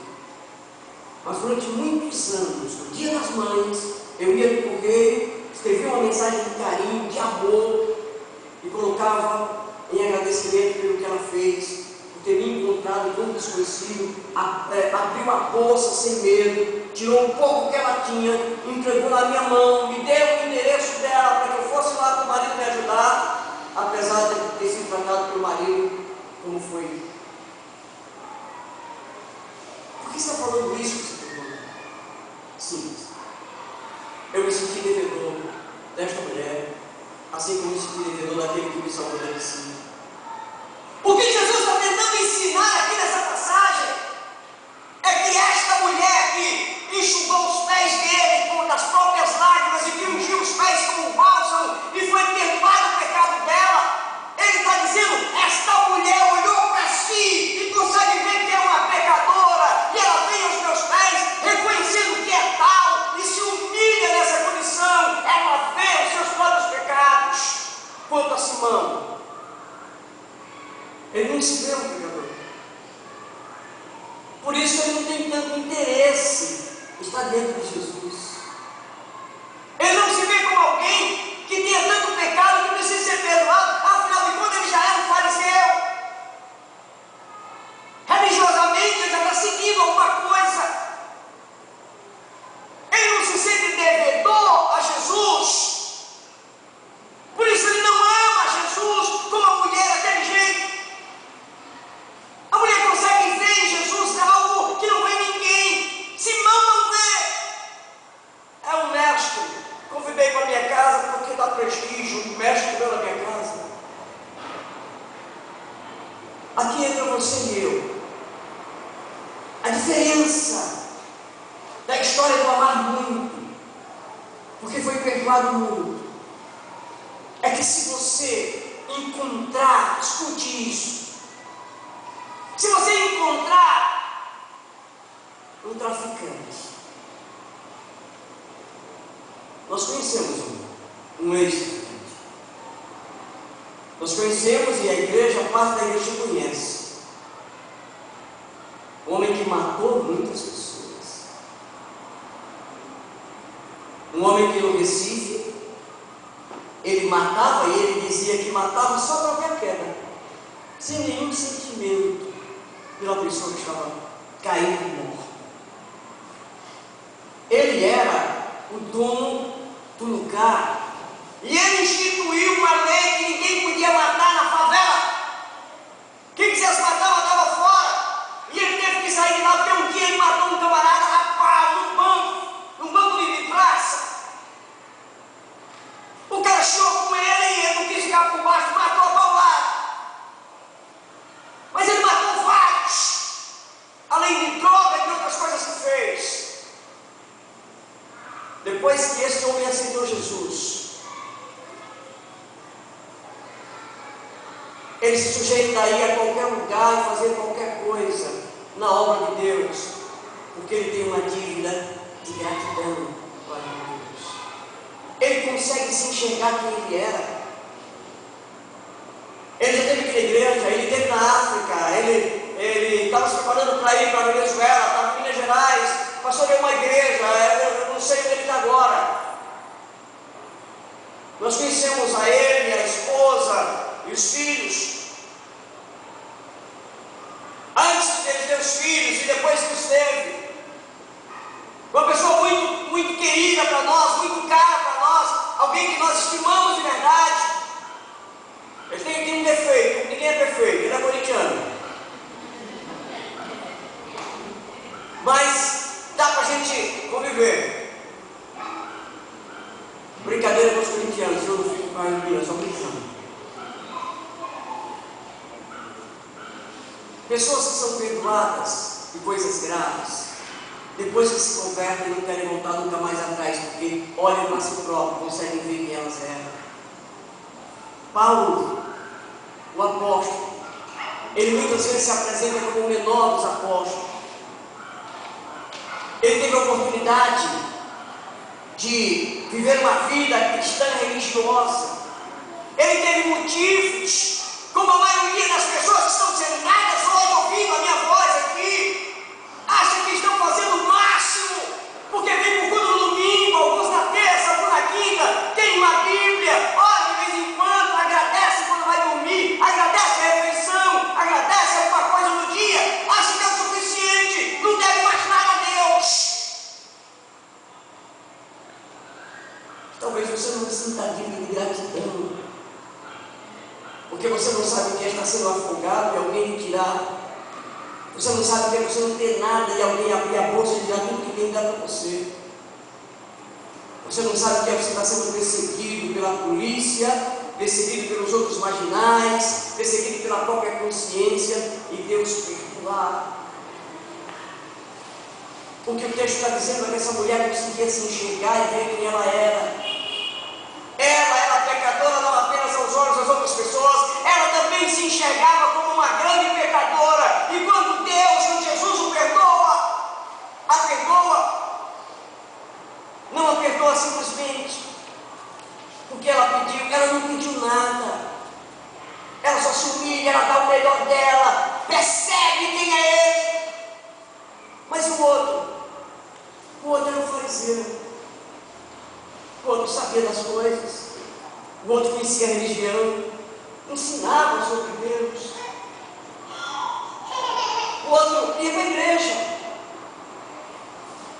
Mas durante muitos anos, no Dia das Mães, eu ia no correio, escrevia uma mensagem de carinho, de amor, e colocava em agradecimento pelo que ela fez, por ter me encontrado com um desconhecido, abriu a bolsa sem medo, tirou um pouco que ela tinha, entregou na minha mão, me deu o endereço dela para que eu fosse lá para o marido me ajudar, apesar de ter sido tratado pelo marido como foi. Por que você está falando isso, você pergunta? Simples. Eu me senti devedor desta mulher, assim como me senti devedor daquele que me salvou da piscina. O que Jesus está tentando ensinar aqui nessa passagem é que esta mulher que enxugou os pés dele com as próprias lágrimas e que ungiu os pés com o bálsamo e foi perdoado o pecado dela, ele está dizendo, esta mulher olhou para si e consegue ver que é uma pecadora, e ela vem aos meus pés reconhecendo que é tal e se humilha nessa condição. Ela vê os seus próprios pecados. Quanto a Simão, ele não se vê um pecador, por isso ele não tem tanto interesse em estar dentro de Jesus. Ele não se vê como alguém que tenha tanto pecado que precisa ser perdoado. Afinal de contas, ele já é um fariseu. Religiosamente, ele já está seguindo alguma coisa. Ele não se sente devedor a Jesus. Por isso ele não ama Jesus como a mulher daquele jeito. A mulher consegue ver em Jesus algo que não vê ninguém. Simão não vê. É um mestre. Convidei para minha casa porque dá prestígio. O mestre veio na minha casa. Aqui entra você e eu. A diferença da história do amar muito, porque foi perdoado muito, é que se você encontrar, escute isso, se você encontrar um traficante, nós conhecemos um ex-traficante, nós conhecemos e a igreja, parte da igreja conhece, um homem que matou muitas pessoas, um homem que no Recife, ele matava e ele dizia que matava só qualquer queda, sem nenhum sentimento pela pessoa que estava caindo morta. Ele era o dono do lugar e ele instituiu uma lei que ninguém podia matar na favela. Quem quisesse matar, matava fora. E ele teve que sair de lá porque um dia ele matou um camarada, rapaz, num banco de praça. O cara chegou com ele e ele não quis ficar por baixo, matou a paulada. Mas ele matou vários, além de droga e de outras coisas que fez. Depois que esse homem aceitou Jesus, ele se sujeita a ir a qualquer lugar e fazer qualquer coisa na obra de Deus, porque ele tem uma dívida de gratidão para Deus. Ele consegue se enxergar quem ele era. Ele já teve aqui na igreja, ele esteve na África, ele estava se preparando para ir para a Venezuela, estava em Minas Gerais, passou de uma igreja, eu não sei onde ele está agora. Nós conhecemos a ele, a esposa e os filhos. Antes dele ter os filhos e depois que os teve. Uma pessoa muito, muito querida para nós, muito cara para nós, alguém que nós estimamos de verdade. Ele tem um defeito, ninguém é perfeito, ele é corintiano. Mas dá para a gente conviver. Brincadeira com os corintianos, eu não fico com a ironia, só brincando. Pessoas que são perdoadas de coisas graves, depois que se convertem, não querem voltar nunca mais atrás, porque olham para si próprio, conseguem ver quem elas eram. Paulo, o apóstolo, ele muitas vezes se apresenta como o menor dos apóstolos. Ele teve a oportunidade de viver uma vida cristã religiosa. Ele teve motivos, como a maioria das pessoas que estão sentadas hoje ouvindo a minha voz aqui, acha que estão fazendo o máximo, porque vem para o culto no domingo, alguns na terça, alguns na quinta, tem uma Bíblia, ora de vez em quando, agradece quando vai dormir, agradece a refeição, agradece alguma coisa no dia, acha que é o suficiente, não deve mais nada a Deus. Talvez você não sinta digno de gratidão, porque você não sabe o que é estar sendo afogado e alguém lhe tirar. Você não sabe o que é você não ter nada e alguém abrir a bolsa e tirar tudo que tem que dar para você. Você não sabe o que é você estar sendo perseguido pela polícia, perseguido pelos outros marginais, perseguido pela própria consciência, e Deus perdoar. Porque o texto está dizendo é que essa mulher conseguia se enxergar e ver quem ela era. Ela era pecadora não apenas aos olhos das outras pessoas, ela também se enxergava como uma grande pecadora. E quando Deus, quando Jesus o perdoa, a perdoa, não a perdoa simplesmente porque ela pediu, ela não pediu nada, ela só se humilha, ela dá o melhor dela, percebe quem é Ele. Mas o outro era um fariseu. O outro sabia das coisas, o outro conhecia a religião, ensinava sobre Deus, o outro ia para a igreja.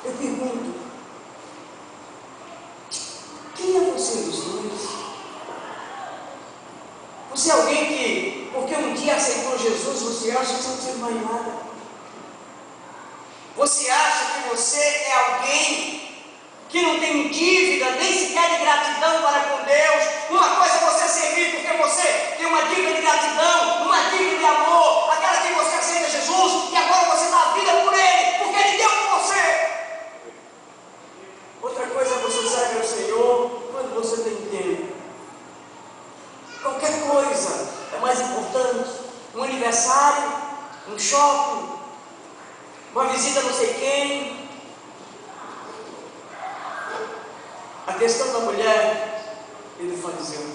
Eu pergunto, quem é você dos dois? Você é alguém que, porque um dia aceitou Jesus, você acha que você não precisa mais nada? Você acha que você é alguém que não tem dívida, nem sequer de gratidão para com Deus? Uma coisa é você servir porque você tem uma dívida de gratidão, uma dívida de amor, aquela que você aceita Jesus e agora você dá a vida por Ele, porque Ele deu por você. Outra coisa é você serve ao Senhor quando você tem tempo. Qualquer coisa é mais importante. Um aniversário, um shopping, uma visita a não sei quem. A questão da mulher e do fariseu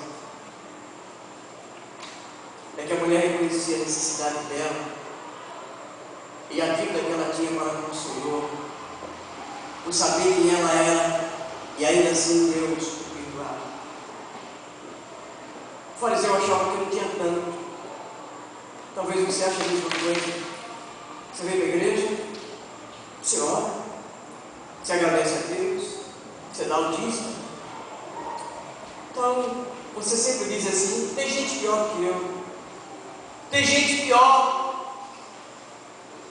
é que a mulher reconhecia a necessidade dela e a dívida que ela tinha para com o Senhor, por saber quem ela era, e ainda assim Deus o perdoava. O fariseu achava que não tinha tanto. Talvez você ache a mesma coisa. Você vem para a igreja, você ora, você agradece a Deus, você dá o dízimo. Então, você sempre diz assim: tem gente pior que eu, tem gente pior.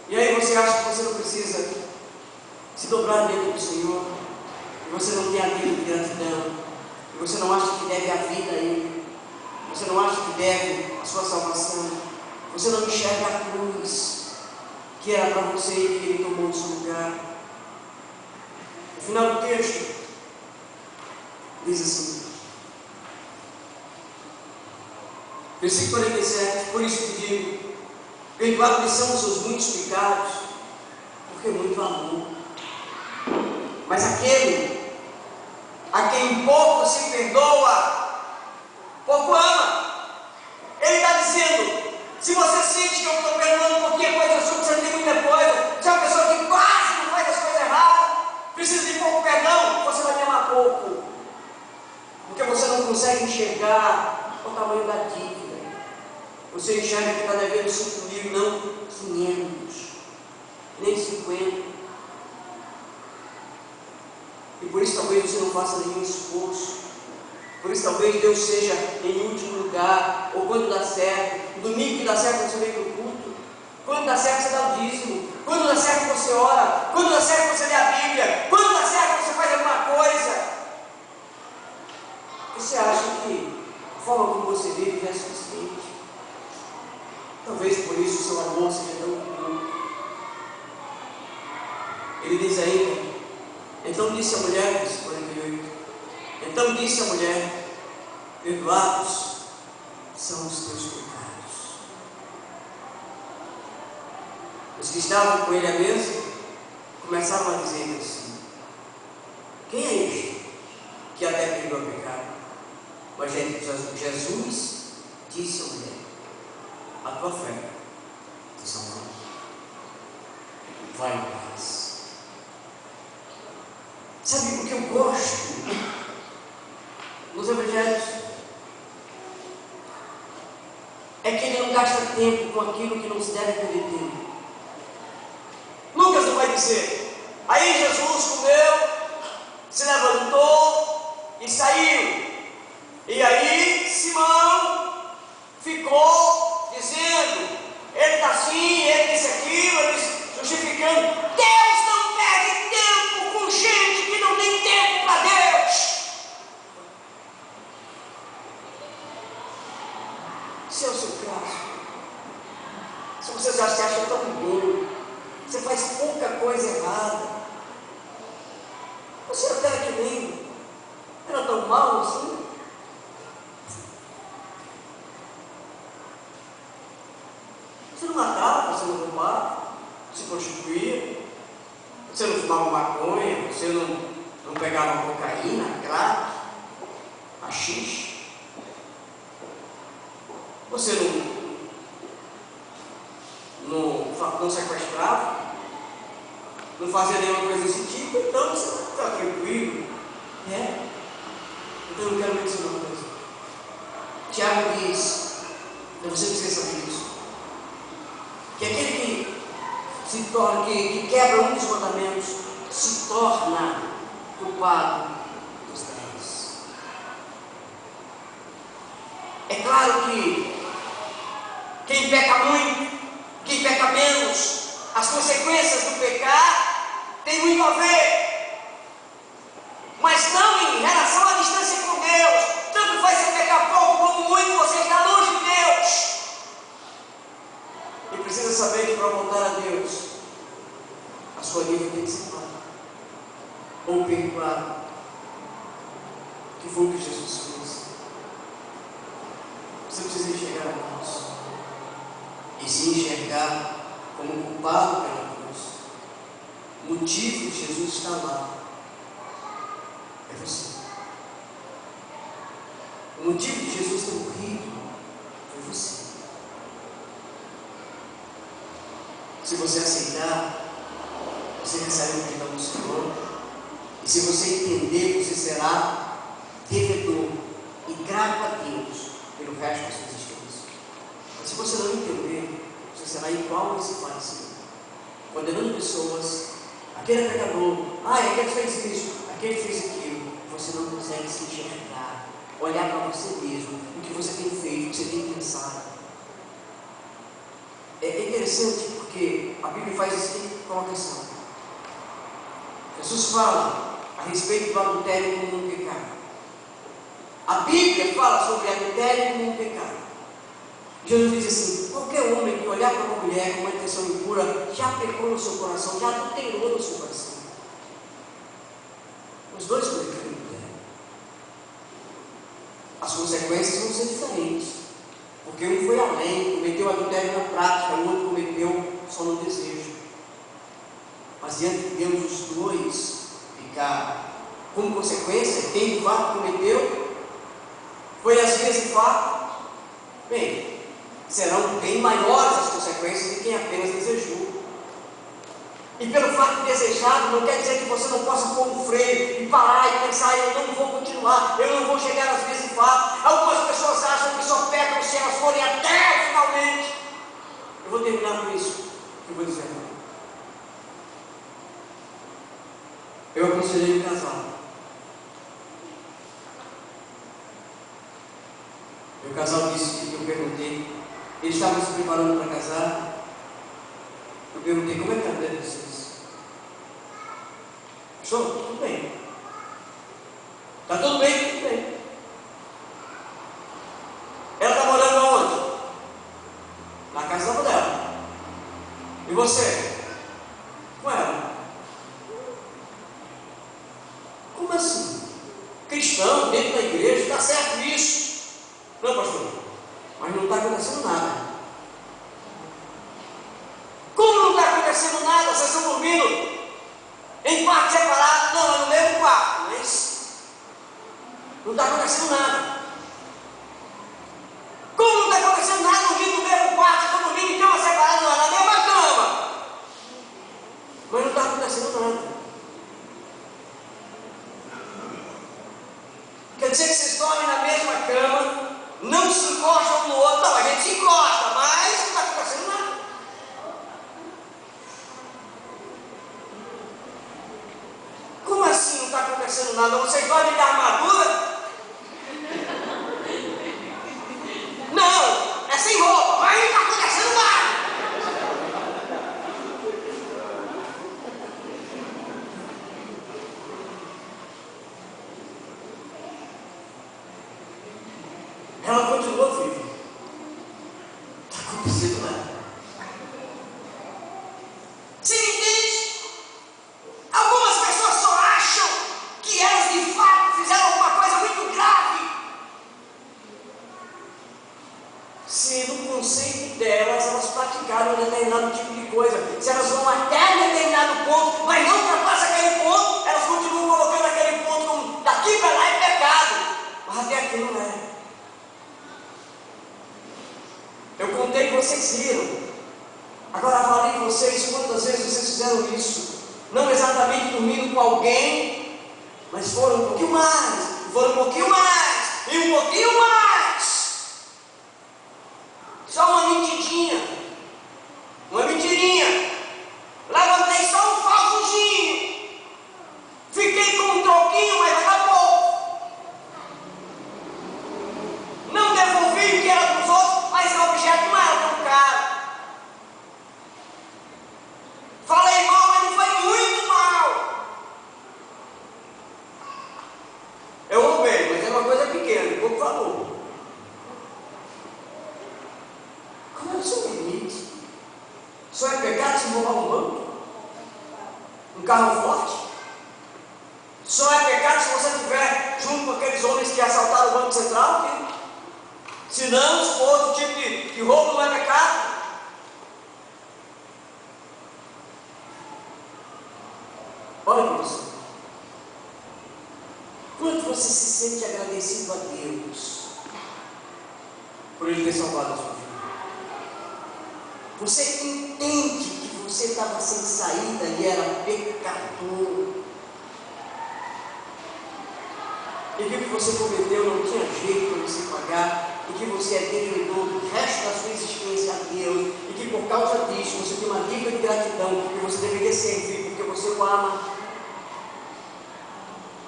E aí você acha que você não precisa se dobrar diante do Senhor, e você não tem a vida de gratidão, e você não acha que deve a vida a Ele, você não acha que deve a sua salvação, você não enxerga a cruz que era para você e que Ele tomou no seu lugar. No final do texto diz assim, versículo 47: por isso te digo, perdoados são os seus muitos pecados, porque muito amor. Mas aquele a quem pouco se perdoa, pouco ama. Ele está dizendo: se você sente que eu estou perdoando porque coisa sua, você tem muita coisa, se é uma pessoa que quase não faz as coisas erradas, precisa de pouco perdão, você vai me amar pouco, porque você não consegue enxergar o tamanho da dívida. Você enxerga que está devendo 5.000, não 500, nem 50. E por isso talvez você não faça nenhum esforço. Por isso talvez Deus seja em último lugar, ou quando dá certo. No domingo que dá certo você vem para o culto. Quando dá certo você dá o dízimo. Quando dá certo você ora. Quando dá certo você lê a Bíblia. Quando dá certo você faz alguma coisa. Você acha que a forma como você vive é suficiente? Talvez por isso o seu amor seja tão puro. Ele diz ainda: então disse a mulher, versículo 48, então disse a mulher, perdoados são os teus pecados. Os que estavam com ele à mesa começaram a dizer assim: quem é este que até perdoa pecado? Mas Jesus disse à mulher: a tua fé te salvou. Vai em paz. Sabe o que eu gosto nos evangelhos? É que ele não gasta tempo com aquilo que não se deve perder tempo. Lucas não vai dizer: aí Jesus comeu, se levantou e saiu. E aí Simão ficou dizendo: ele está assim, ele disse aquilo, ele justificando. Deus não perde tempo com gente que não tem tempo para Deus. Se é o seu caso, se você já se acha tão bom, você faz pouca coisa errada, você até que nem era tão mal assim. Você não matava, você não roubava, se prostituía, você não fumava maconha, você não pegava cocaína, crack, haxixe, você não sequestrava, não fazia nenhuma coisa desse tipo, então você está tranquilo, né? Então eu quero dizer uma coisa. Tiago diz, você precisa saber disso, que aquele que quebra um dos mandamentos se torna culpado dos 10. É claro que quem peca muito, quem peca menos, as consequências do pecar têm muito a ver, mas não em relação à distância com Deus. Tanto faz você pecar pouco como muito, você está longe de Deus. E precisa saber que para voltar a Deus, a sua dívida tem que ser paga ou perdoada, que foi o que Jesus fez. Você precisa enxergar a Deus e se enxergar como culpado pela cruz. O motivo de Jesus estar lá é você. O motivo de Jesus ter morrido foi você. Se você aceitar, você recebe o perdão do Senhor. E se você entender, você será devedor e grato a Deus pelo resto da sua existência. Mas se você não entender, você será igual a esse fariseu, condenando pessoas. Aquele é pecador, aquele fez isso, aquele fez aquilo. Você não consegue se enxergar, olhar para você mesmo, o que você tem feito, o que você tem pensado. É interessante porque a Bíblia faz a seguinte colocação. Jesus fala a respeito do adultério como um pecado. A Bíblia fala sobre adultério como um pecado. Jesus diz assim: qualquer homem que olhar para uma mulher com uma intenção impura já pecou no seu coração, já adulterou no seu coração. Os dois cometeram adultério. As consequências vão ser diferentes, porque um foi além, cometeu adultério na prática, o outro cometeu só no desejo. Mas diante de Deus, os dois ficaram. Como consequência, quem de fato cometeu foi as vias de fato. Bem, serão bem maiores as consequências de quem apenas desejou. E pelo fato de desejar, não quer dizer que você não possa pôr um freio e parar e pensar: eu não vou continuar, eu não vou chegar às vias de fato. Algumas pessoas acham que só pecam se elas forem até finalmente. Eu vou terminar com isso que eu vou dizer. Eu aconselhei um casal. O casal disse que eu perguntei, eles estavam se preparando para casar. Eu perguntei: como é que está a vida de vocês? Estou? Tudo bem. Está tudo bem? Tudo bem. Ela está morando aonde? Na casa dela. E você? Com ela. Como assim? Cristão, dentro da igreja, está certo isso? Não, pastor? mas não está acontecendo nada. Como não está acontecendo nada? Vocês estão dormindo em quarto separado? Não, é no mesmo quarto, mas não está acontecendo nada. Como não está acontecendo nada dormindo no mesmo quarto? Vocês estão dormindo em cama separada? Não, é na mesma cama, mas não está acontecendo nada. Quer dizer que vocês dormem na mesma cama, não se encostam um no outro. Não, a gente se encosta, mas não está acontecendo nada. Como assim não está acontecendo nada? Vocês dormem de armadura? Não, é sem roupa, mas não está acontecendo nada. Ela continuou viva. Não está acontecendo nada. Você entende? Algumas pessoas só acham que elas de fato fizeram alguma coisa muito grave, se no conceito delas elas praticaram um determinado tipo de coisa. Se elas vão até um determinado ponto, mas não ultrapassam aquele ponto, elas continuam colocando aquele ponto como daqui para lá é pecado, mas até aqui não é. Eu contei que vocês riram. Agora avaliem vocês quantas vezes vocês fizeram isso. Não exatamente dormindo com alguém, mas foram um pouquinho mais, foram um pouquinho mais, e um pouquinho mais. Só uma mentidinha, uma mentirinha. Levantei só um falsozinho. Fiquei com um troquinho, mas acabou. Não devolvi o que era dos outros, mas o objeto não era tão caro. Falei mal, mas não foi muito mal. Eu roubei, mas é uma coisa pequena, pouco valor. Qual é o seu limite? Só é pecado se roubar um banco? Um carro forte? Só é pecado se você estiver junto com aqueles homens que assaltaram o Banco Central? Filho? Se não, se for outro tipo de roubo, não é pecado? Olha para você. Quanto você se sente agradecido a Deus por Ele ter salvado a sua vida? Você entende que você estava sem saída e era pecador, e que o que você cometeu não tinha jeito para você pagar, e que você é devedor do resto da sua existência a Deus, e que por causa disso você tem uma dívida de gratidão que você deveria servir porque você o ama.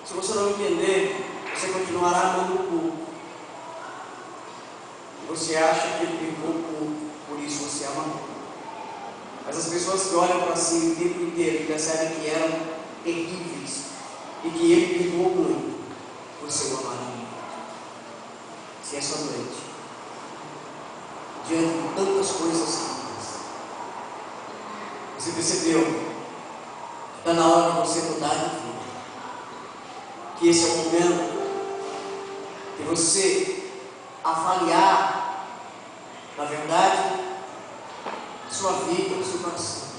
Se você não entender, você continuará amando o pouco. Você acha que ele pegou pouco, por isso você ama muito. Mas as pessoas que olham para si o tempo inteiro percebem que eram terríveis e que ele perdoou muito, você o amará muito. Se essa noite, diante de tantas coisas simples, você percebeu que está na hora de você mudar de vida, que esse é o momento de você avaliar, na verdade, sua vida, o seu coração.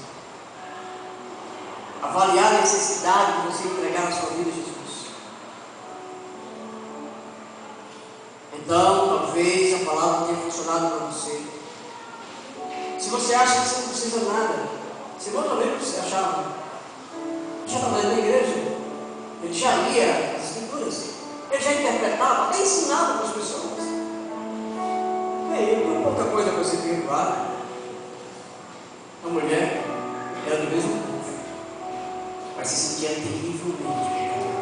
Avaliar a necessidade de você entregar a sua vida a Jesus. Então, talvez a palavra tenha funcionado para você. Se você acha que você não precisa nada, se não também não precisa achar, já trabalhou na igreja, ele já lia as escrituras, ele já interpretava, até ensinava para as pessoas. Bem, não tem pouca coisa para você perdoar. A mulher era do mesmo povo, mas se sentia terrivelmente pecadora.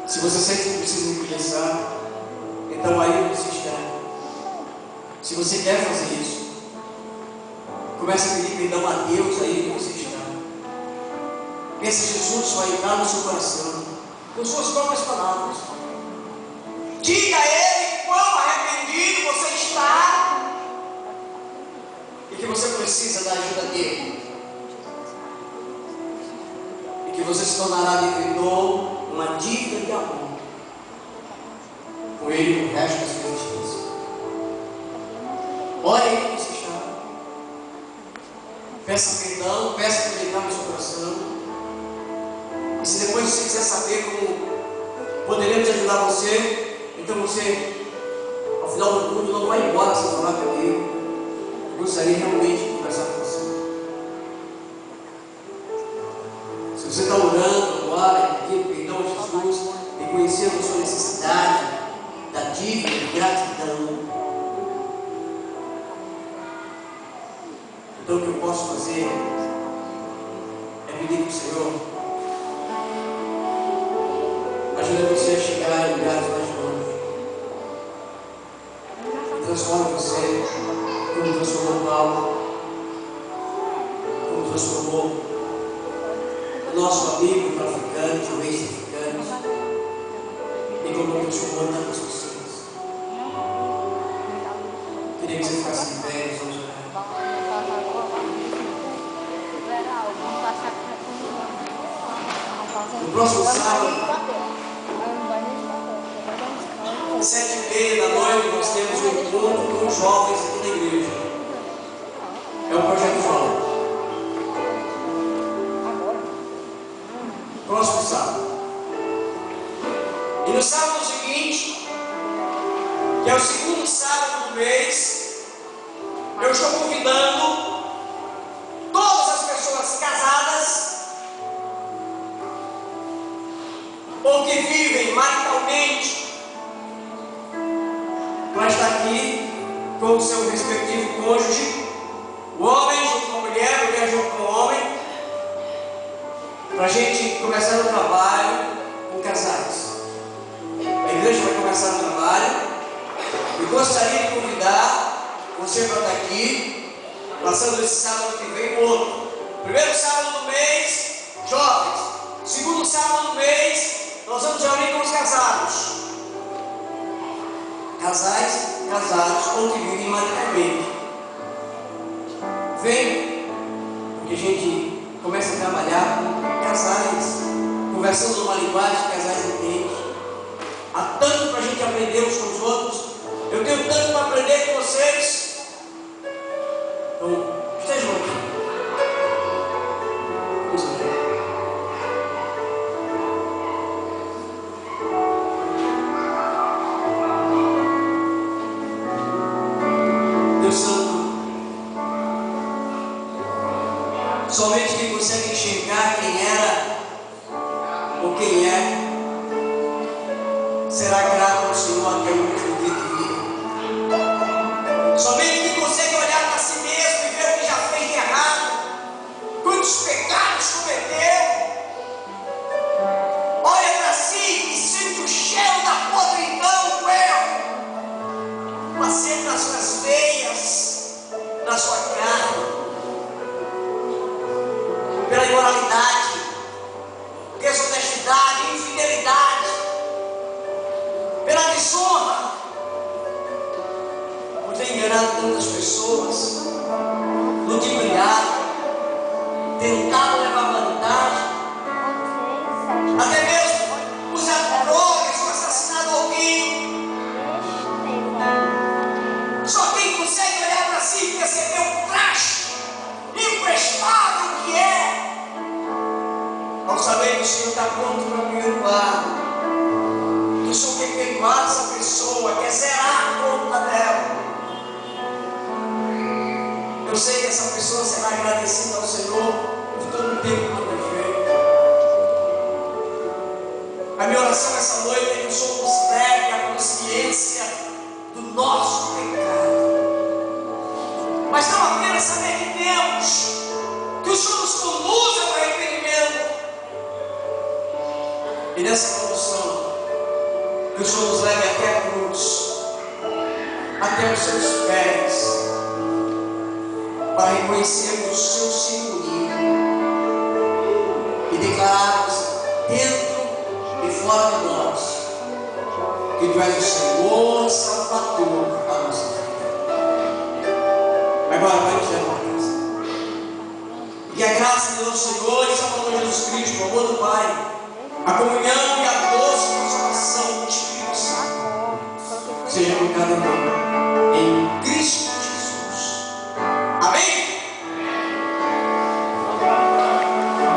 Se você sente que precisa me confessar, então aí você está. Se você quer fazer isso, comece a pedir perdão a Deus aí onde você está. Peça Jesus vai entrar no seu coração, com suas próprias palavras. Diga a Ele quão arrependido você está e que você precisa da ajuda dele, e que você se tornará devedor uma dívida de amor com Ele no resto da sua existência. Ore aí com esse chave. Peça perdão, peça que Ele entre no seu coração. E se depois você quiser saber como poderemos ajudar você, então você, ao final do culto, não vai embora sem falar comigo. Eu gostaria realmente de conversar com você. Se você está orando agora, pedindo perdão a Jesus, reconhecendo a sua necessidade da dívida de gratidão, então o que eu posso fazer é pedir para o Senhor ajuda você a chegar em lugares mais longe e transforma você como transformou Paulo, como transformou o nosso amigo traficante, o ex-traficante, e como transformou tantas pessoas. Queria que você ficasse de pé, vamos orar. No próximo sábado, 7h30 da noite, nós temos um encontro com os jovens aqui na igreja. É o Projeto Jovem. Próximo sábado. E no sábado seguinte, que é o segundo sábado do mês, eu estou convidando todas as pessoas casadas ou que vivem maritalmente para estar aqui com o seu respectivo cônjuge, o homem junto com a mulher junto com o homem, para a gente começar o trabalho com casais. A igreja vai começar o trabalho e gostaria de convidar você para estar aqui, passando esse sábado que vem o outro. Primeiro sábado do mês, jovens. Segundo sábado do mês, nós vamos reunir com os casados. Casados ou que vivem maritalmente. Vem, porque a gente começa a trabalhar com casais, conversando numa linguagem que casais entendem. Há tanto para a gente aprender uns com os outros. Eu tenho tanto para aprender com vocês. Então, estejam aqui. Vamos orar. Deus Santo, somente quem consegue enxergar quem era ou quem é, será grato ao Senhor até o último dia de vida. Somente quem consegue olhar para si mesmo e ver o que já fez de errado, quantos pecados cometeu, olha para si e sente o cheiro da podridão do erro, passando nas suas veias, na sua carne, pela imoralidade, desonestidade, infidelidade, pela desonra, por ter enganado tantas pessoas, ludibriado, tentado levar vantagem, até mesmo usado drogas ou assassinado alguém. Só quem consegue olhar para si e perceber o traste imprestável que é, ao saber que o Senhor está pronto para me perdoar, que o Senhor quer perdoar essa pessoa, quer zerar a conta dela. Eu sei que essa pessoa será agradecida ao Senhor por todo o tempo que foi feito. A minha oração essa noite é que o Senhor nos leve à consciência do nosso pecado. Mas não apenas saber que temos, que o Senhor nos conduza para o arrependimento. E nessa condução, que o Senhor nos leve até a cruz, até os seus pés, para reconhecermos o seu senhorio e declararmos dentro e fora de nós que Tu és o Senhor Salvador da nossa vida. Agora vai nos levar a casa. E a graça do nosso Senhor e Salvador Jesus Cristo, o amor do Pai, a comunhão e a doce consolação do Espírito Santo seja com cada um.